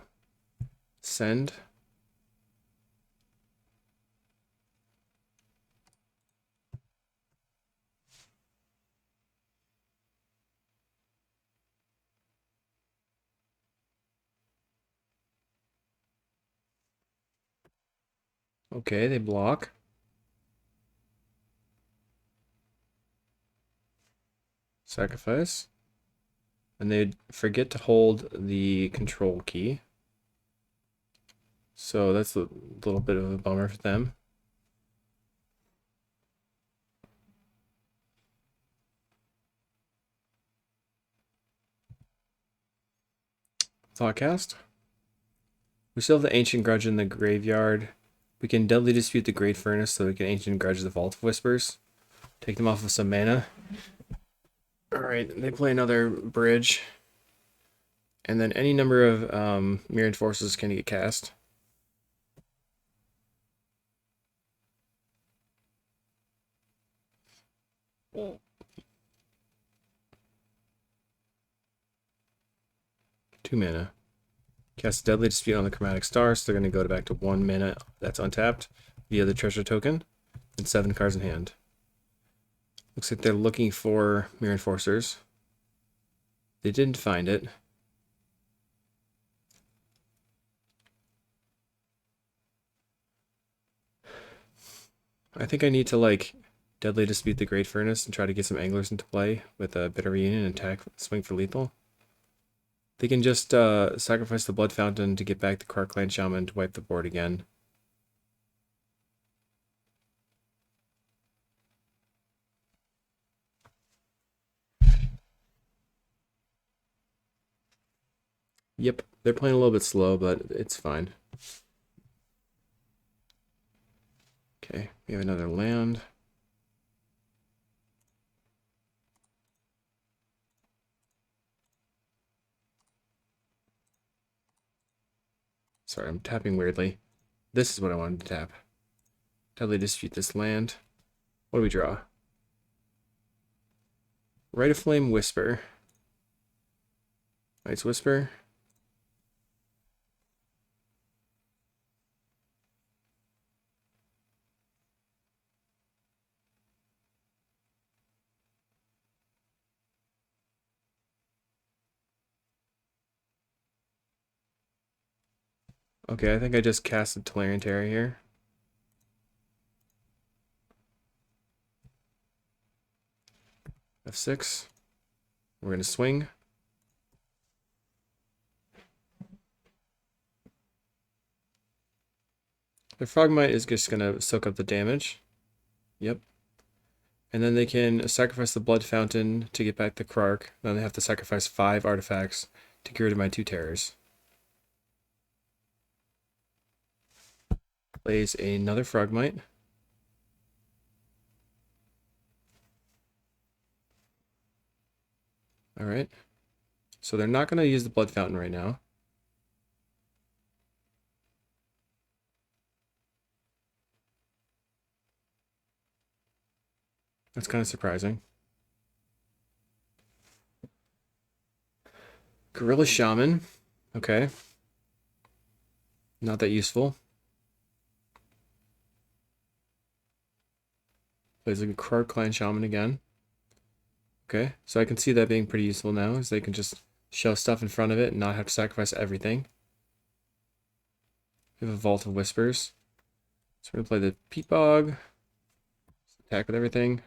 Send. Okay, they block. Sacrifice. And they forget to hold the control key. So that's a little bit of a bummer for them. Thoughtcast. We still have the Ancient Grudge in the graveyard. We can Deadly Dispute the Great Furnace so we can Ancient Grudge the Vault of Whispers. Take them off of some mana. Alright, they play another bridge. And then any number of Mirrored Forces can get cast. Two mana. Cast Deadly Dispute on the Chromatic Star, so they're going to go back to 1 mana that's untapped via the treasure token, and 7 cards in hand. Looks like they're looking for Mirror Enforcers. They didn't find it. I think I need to like Deadly Dispute the Great Furnace and try to get some anglers into play with a Bitter Reunion and attack, swing for lethal. They can just sacrifice the Blood Fountain to get back the Krark-Clan Shaman to wipe the board again. Yep, they're playing a little bit slow, but it's fine. Okay, we have another land. Sorry, I'm tapping weirdly. This is what I wanted to tap. Deadly Dispute this land. What do we draw? Rite of Flame Whisper. Night's Whisper. Okay, I think I just casted Tolarian Terror here. F6. We're going to swing. The Frogmite is just going to soak up the damage. Yep. And then they can sacrifice the Blood Fountain to get back the Krark. Then they have to sacrifice 5 artifacts to get rid of my 2 terrors. Plays another Frogmite. Alright. So they're not going to use the Blood Fountain right now. That's kind of surprising. Gorilla Shaman. Okay. Not that useful. Plays a Krark Clan Shaman again. Okay, so I can see that being pretty useful now, is they can just shove stuff in front of it and not have to sacrifice everything. We have a Vault of Whispers. So we're going to play the Peat Bog. Attack with everything.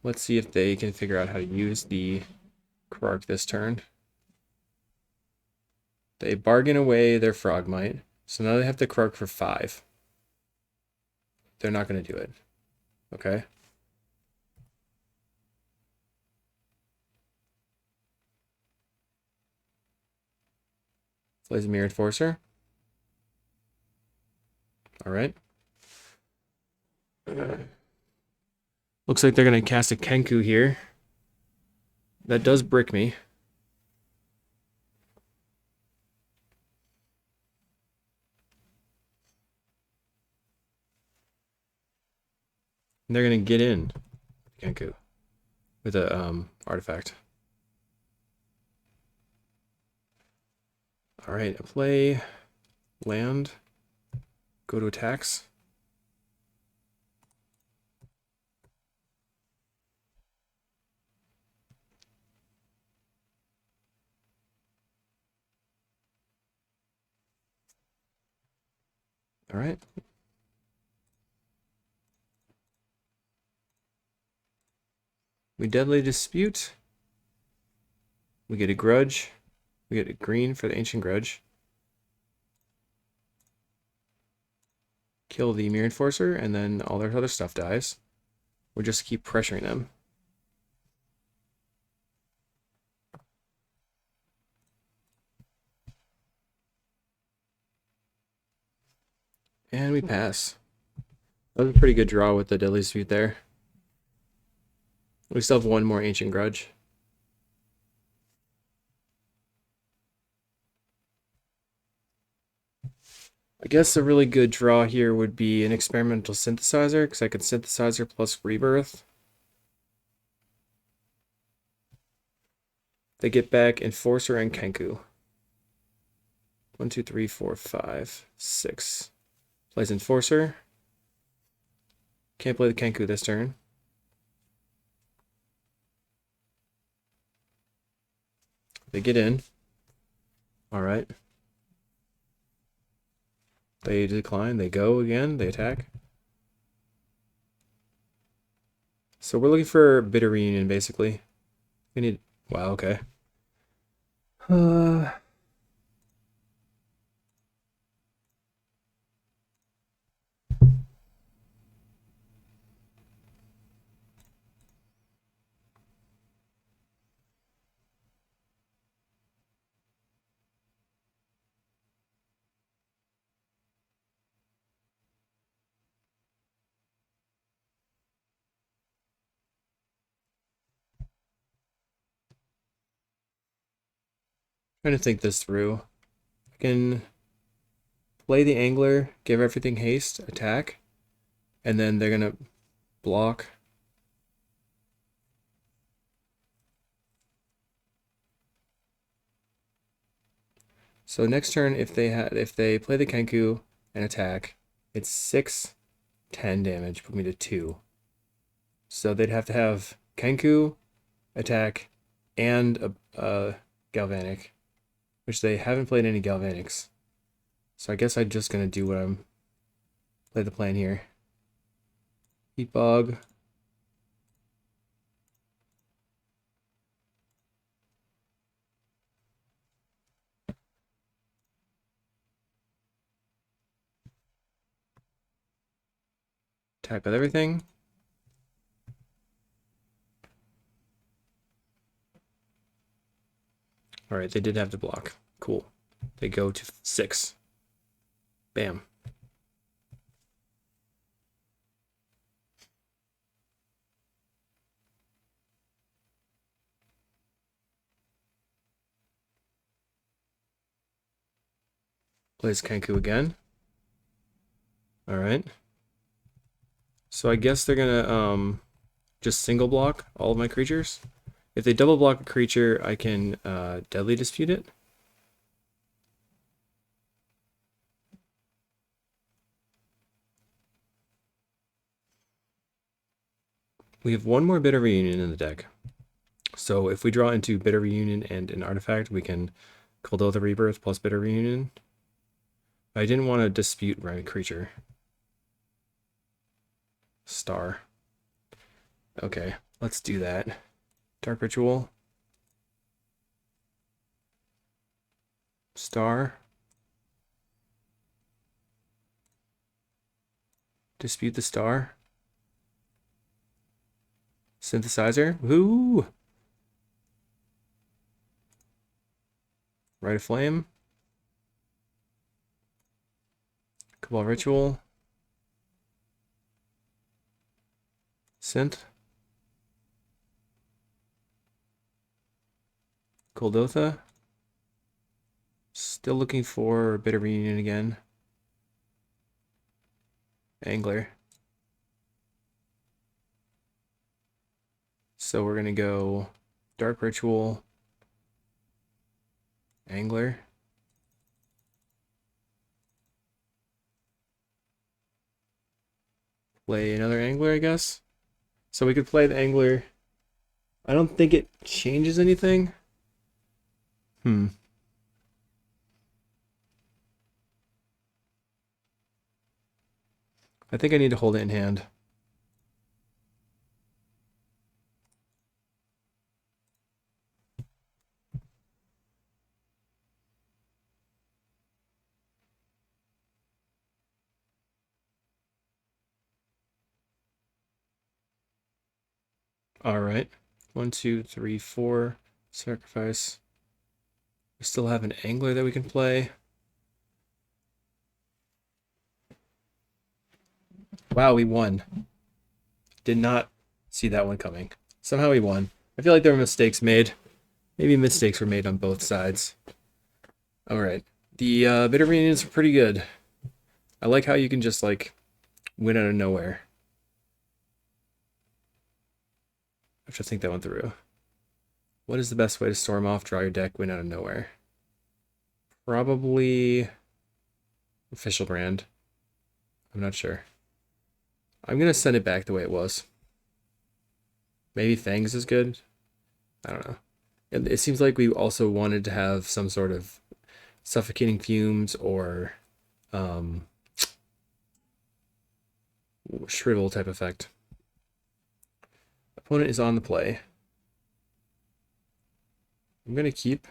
Let's see if they can figure out how to use the Krark this turn. They bargain away their Frogmite. So now they have to Krark for 5. They're not going to do it. Okay. Plays a Mirror Enforcer. Alright. Looks like they're going to cast a Kenku here. That does brick me. And they're going to get in Kenku with a artifact. Alright, play land. Go to attacks. All right. We deadly dispute. We get a grudge. We get a green for the ancient grudge. Kill the Mirror Enforcer, and then all their other stuff dies. We'll just keep pressuring them. And we pass. That was a pretty good draw with the deadly dispute there. We still have one more ancient grudge. I guess a really good draw here would be an experimental synthesizer, because I could synthesizer plus rebirth. They get back Enforcer and Kenku. 1, 2, 3, 4, 5, 6. Plays Enforcer. Can't play the Kenku this turn. They get in. Alright. They decline. They go again. They attack. So we're looking for Bitter Reunion, basically. We need... Wow, okay. Trying to think this through. I can play the Angler, give everything haste, attack, and then they're gonna block. So next turn, if they play the Kenku and attack, it's 6, 10 damage, put me to 2. So they'd have to have Kenku, attack, and a Galvanic, which they haven't played any Galvanics. So I guess I'm just gonna do what I'm play the plan here. Heat Bog. Attack with everything. Alright, they did have to block. Cool. They go to 6. Bam. Plays Kenku again. Alright. So I guess they're gonna just single block all of my creatures. If they double block a creature, I can deadly dispute it. We have one more Bitter Reunion in the deck. So if we draw into Bitter Reunion and an artifact, we can Kuldotha Rebirth plus Bitter Reunion. I didn't want to dispute my creature. Star. Okay, let's do that. Dark Ritual. Star. Dispute the star. Synthesizer. Woo! Rite of Flame. Cabal Ritual. Synth. Kuldotha. Still looking for Bitter Reunion again. Angler. So we're going to go Dark Ritual, Angler. Play another Angler, I guess. So we could play the Angler. I don't think it changes anything. I think I need to hold it in hand. All right. 1, 2, 3, 4. Sacrifice. We still have an Angler that we can play. Wow, we won. Did not see that one coming. Somehow we won. I feel like there were mistakes made. Maybe mistakes were made on both sides. All right. The Bitter Reunions are pretty good. I like how you can just like win out of nowhere. I have to think that one through. What is the best way to storm off, draw your deck, win out of nowhere? Probably Official Brand. I'm not sure. I'm going to send it back the way it was. Maybe Fangs is good. I don't know. It seems like we also wanted to have some sort of Suffocating Fumes or Shrivel type effect. Opponent is on the play. I'm going to keep.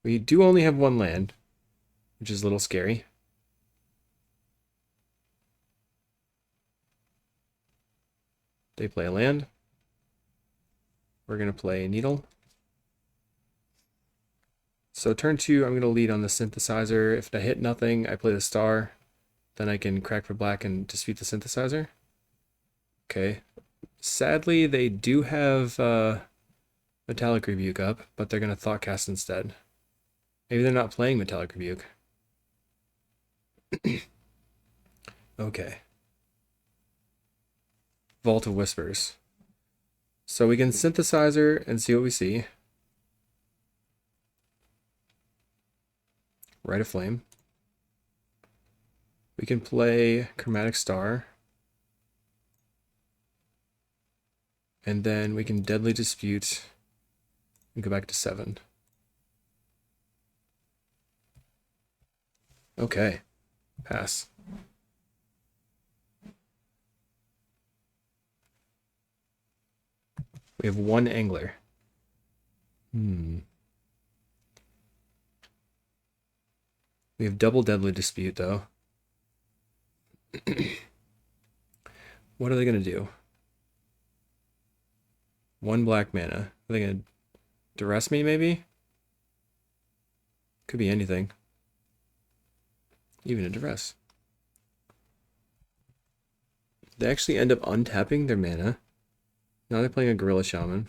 We do only have one land, which is a little scary. They play a land. We're going to play a Needle. So turn 2, I'm going to lead on the Synthesizer. If I hit nothing, I play the Star. Then I can crack for black and dispute the Synthesizer. Okay. Sadly, they do have Metallic Rebuke up, but they're going to Thoughtcast instead. Maybe they're not playing Metallic Rebuke. Okay. Vault of Whispers. So we can Synthesizer and see what we see. Rite of Flame. We can play Chromatic Star. And then we can Deadly Dispute and go back to 7. Okay. Pass. We have one Angler. We have double Deadly Dispute, though. What are they going to do? 1 black mana. Are they going to duress me, maybe? Could be anything. Even a duress. They actually end up untapping their mana. Now they're playing a Gorilla Shaman.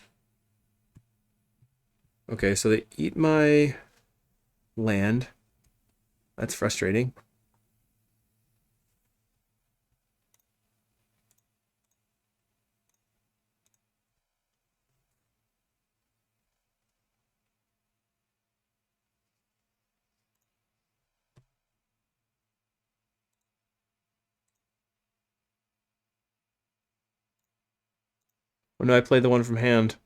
Okay, so they eat my land. That's frustrating. Oh no, I played the one from hand.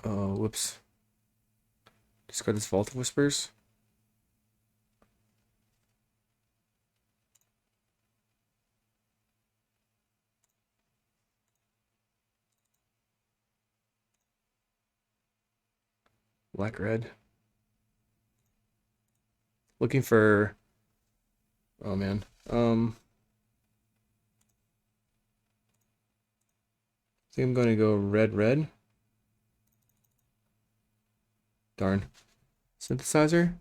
Oh, whoops. Discard this Vault of Whispers. Black red. Looking for. Oh man. I think I'm going to go red red. Darn. Synthesizer.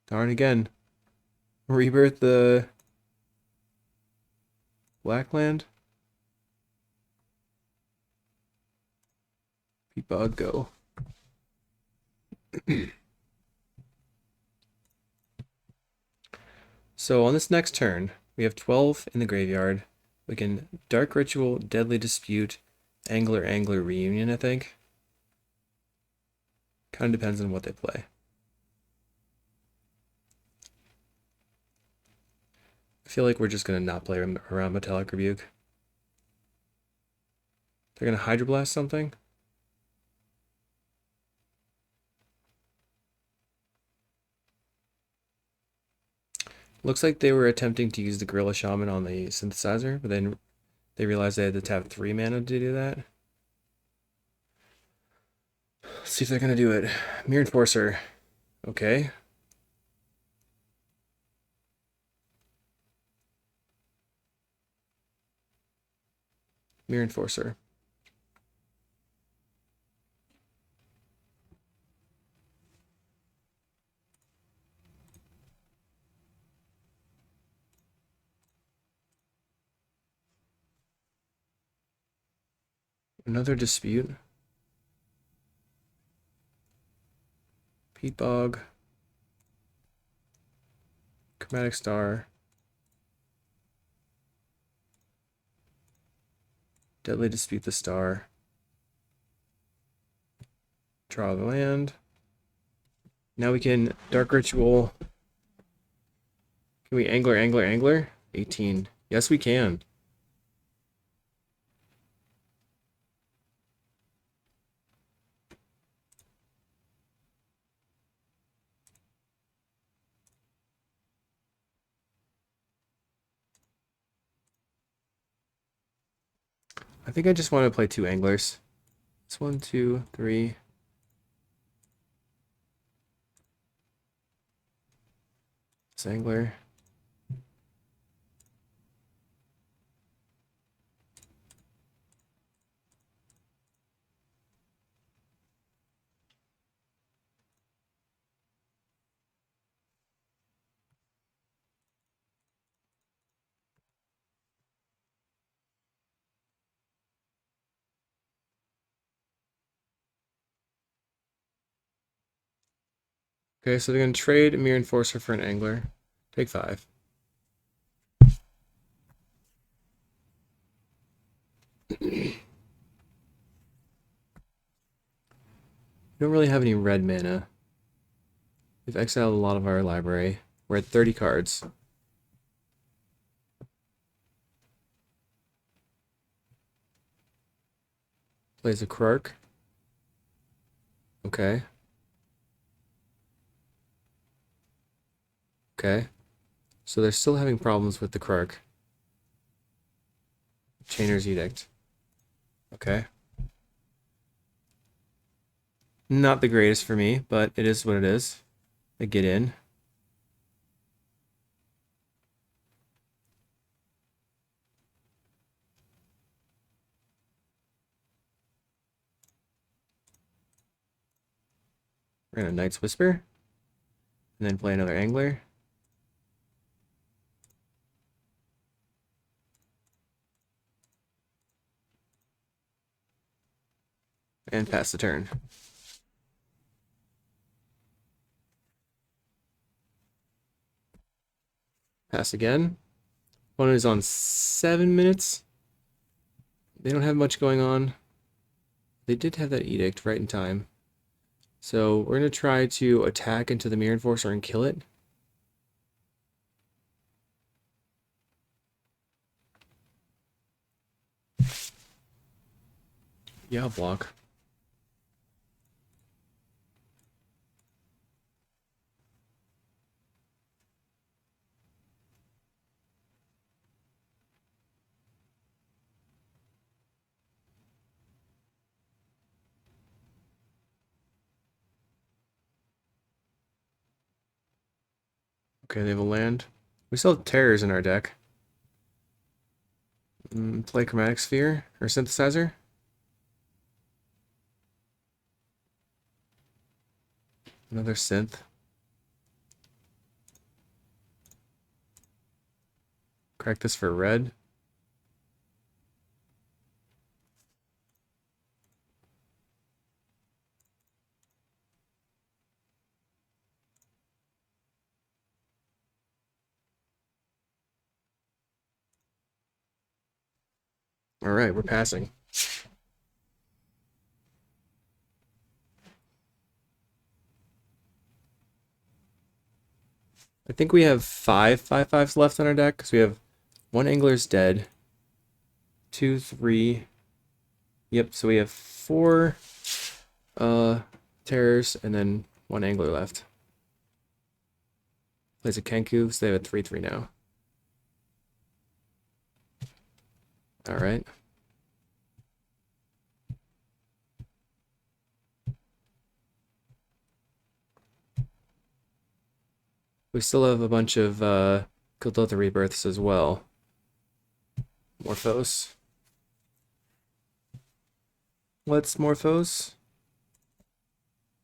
Darn again. Rebirth the Blackland. Bug go. So on this next turn, we have 12 in the graveyard. We can Dark Ritual, Deadly Dispute, Angler Reunion, I think. Kind of depends on what they play. I feel like we're just going to not play around Metallic Rebuke. They're going to Hydroblast something. Looks like they were attempting to use the Gorilla Shaman on the Synthesizer, but then they realized they had to tap 3 mana to do that. Let's see if they're going to do it. Mirror Enforcer. Okay. Mirror Enforcer. Another Dispute. Peat Bog. Chromatic Star. Deadly Dispute the Star. Draw the land. Now we can Dark Ritual. Can we Angler? 18. Yes, we can. I think I just want to play 2 Anglers. It's 1, 2, 3. This Angler. Okay, so they're going to trade Mirror Enforcer for an Angler. Take 5. We don't really have any red mana. We've exiled a lot of our library. We're at 30 cards. Plays a Krark. Okay. Okay. So they're still having problems with the Krark. Chainer's Edict. Okay. Not the greatest for me, but it is what it is. I get in. We're gonna Knight's Whisper. And then play another Angler. And pass the turn. Pass again. One is on 7 minutes. They don't have much going on. They did have that edict right in time. So we're going to try to attack into the Mirror Enforcer and kill it. Yeah, I'll block. Okay, they have a land. We still have terrors in our deck. Play Chromatic Sphere or Synthesizer. Another Synth. Crack this for red. All right, we're passing. I think we have 5/5/5s left on our deck because we have one Angler's dead, 2, 3. Yep, so we have 4 terrors and then 1 Angler left. Plays a Kenku, so they have a 3/3 now. All right. We still have a bunch of Kuldotha Rebirths as well. Morphos. Let's Morphos.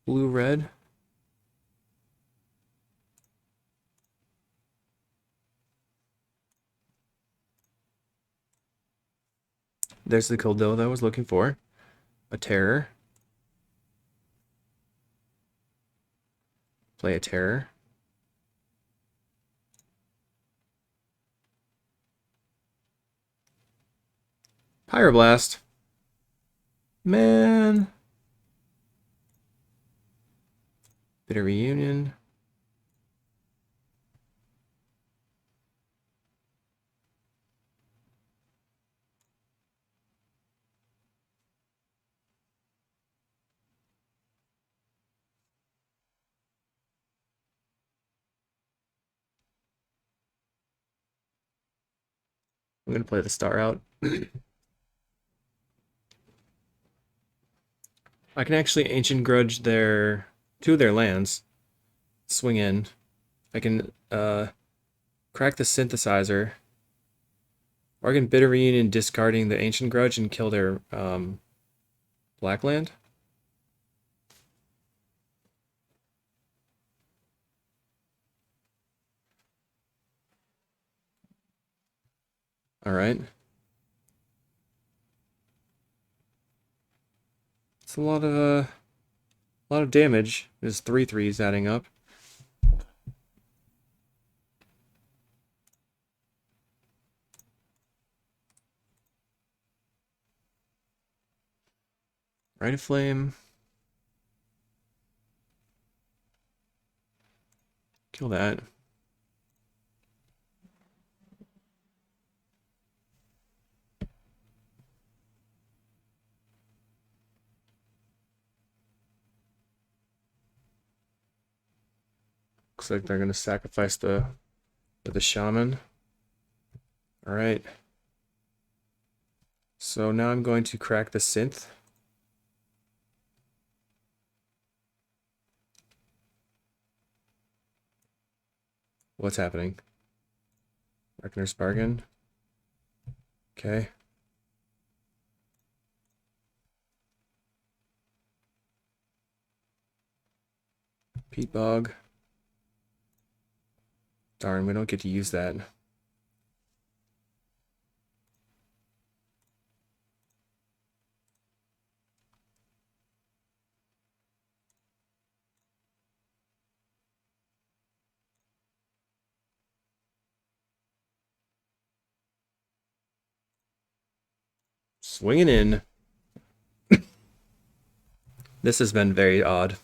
Blue-red. There's the Kuldotha I was looking for. A terror. Play a terror. Pyroblast. Man. Bit of reunion. I'm going to play the star out. I can actually Ancient Grudge their 2 of their lands. Swing in. I can crack the Synthesizer. Or I can Bitter Reunion discarding the Ancient Grudge and kill their black land. Alright. It's a lot of damage. There's 3/3s adding up. Right, Flame. Kill that. Looks like they're gonna sacrifice the shaman. Alright. So now I'm going to crack the Synth. What's happening? Reckoner's Bargain. Okay. Peat Bog. Darn, we don't get to use that. Swinging in. This has been very odd.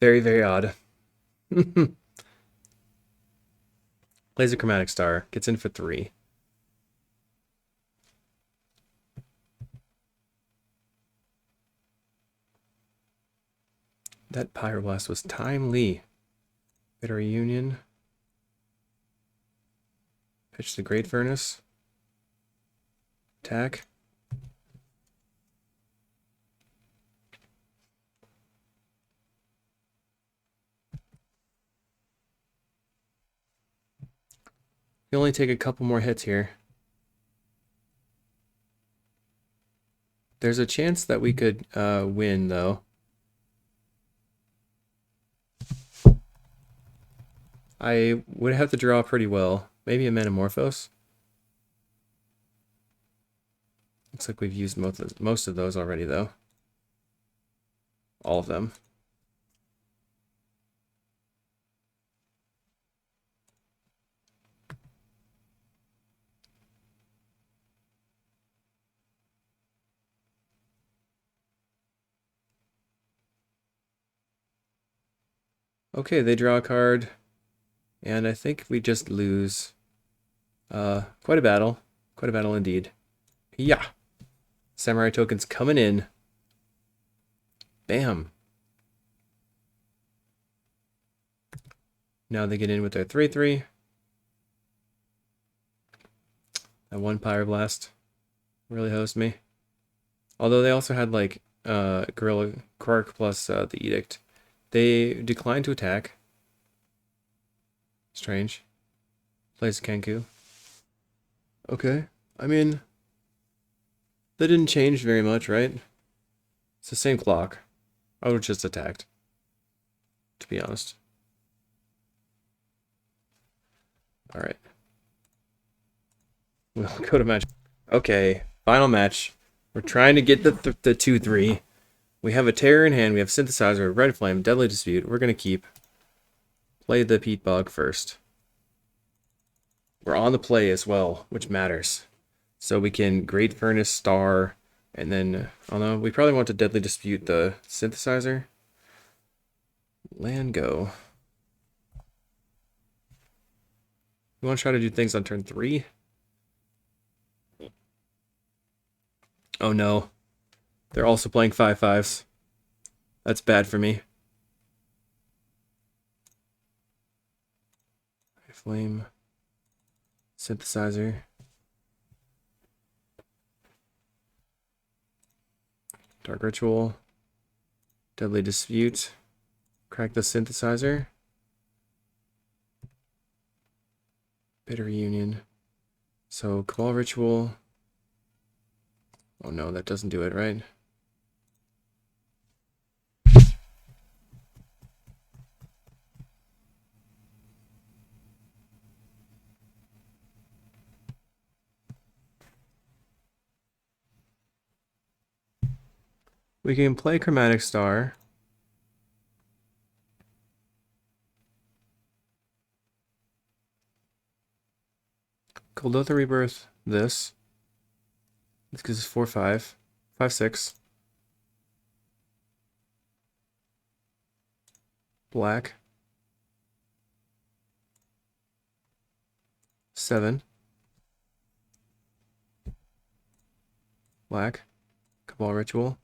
Very, very odd. Plays a Chromatic Star. Gets in for 3. That Pyroblast was timely. Bit of Reunion. Pitch the Great Furnace. Attack. You only take a couple more hits here. There's a chance that we could win, though. I would have to draw pretty well. Maybe a Metamorphose. Looks like we've used most of those already, though. All of them. Okay, they draw a card. And I think we just lose. Quite a battle. Quite a battle indeed. Yeah. Samurai tokens coming in. Bam. Now they get in with their 3/3. That one Pyroblast really hosed me. Although they also had like Gorilla Quark plus the Edict. They declined to attack. Strange. Plays Kenku. Okay. I mean, that didn't change very much, right? It's the same clock. I would have just attacked, to be honest. Alright. We'll go to match. Okay, final match. We're trying to get the 2/3. We have a Terror in hand. We have Synthesizer, Red Flame, Deadly Dispute. We're going to keep. Play the Peat Bog first. We're on the play as well, which matters. So we can Great Furnace, Star, and then, oh no, we probably want to Deadly Dispute the Synthesizer. Land go. We want to try to do things on turn 3. Oh no. They're also playing 5/5s. That's bad for me. Flame. Synthesizer. Dark Ritual. Deadly Dispute. Crack the Synthesizer. Bitter Reunion. So, Cabal Ritual. Oh no, that doesn't do it, right? We can play Chromatic Star. Coldotha Rebirth, this. This gives us 4/5. 5/6. Black. 7. Black. Cabal Ritual.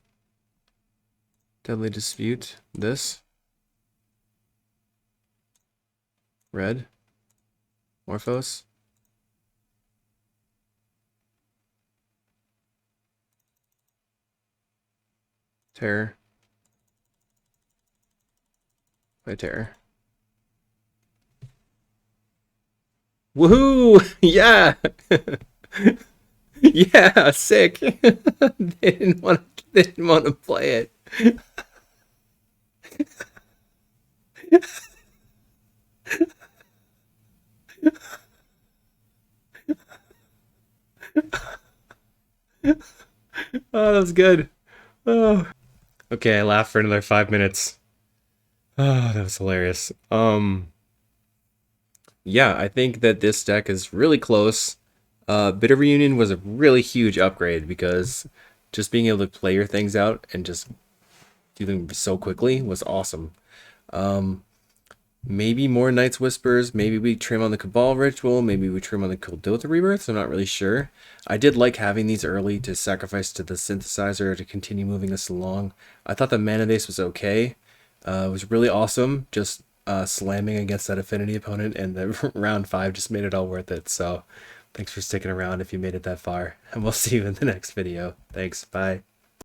Deadly Dispute, this. Red. Morphos. Terror. Play Terror. Woohoo! Yeah! Yeah, sick. They didn't want to play it. Oh, that was good. Oh. Okay, I laughed for another 5 minutes. Oh, that was hilarious. Yeah, I think that this deck is really close. Bitter Reunion was a really huge upgrade because just being able to play your things out and just do them so quickly was awesome. Maybe more Night's Whispers. Maybe we trim on the Cabal Ritual. Maybe we trim on the Kuldotha Rebirths. I'm not really sure. I did like having these early to sacrifice to the Synthesizer to continue moving us along. I thought the mana base was okay. It was really awesome. Just slamming against that Affinity opponent, and the round 5 just made it all worth it. So thanks for sticking around if you made it that far. And we'll see you in the next video. Thanks. Bye.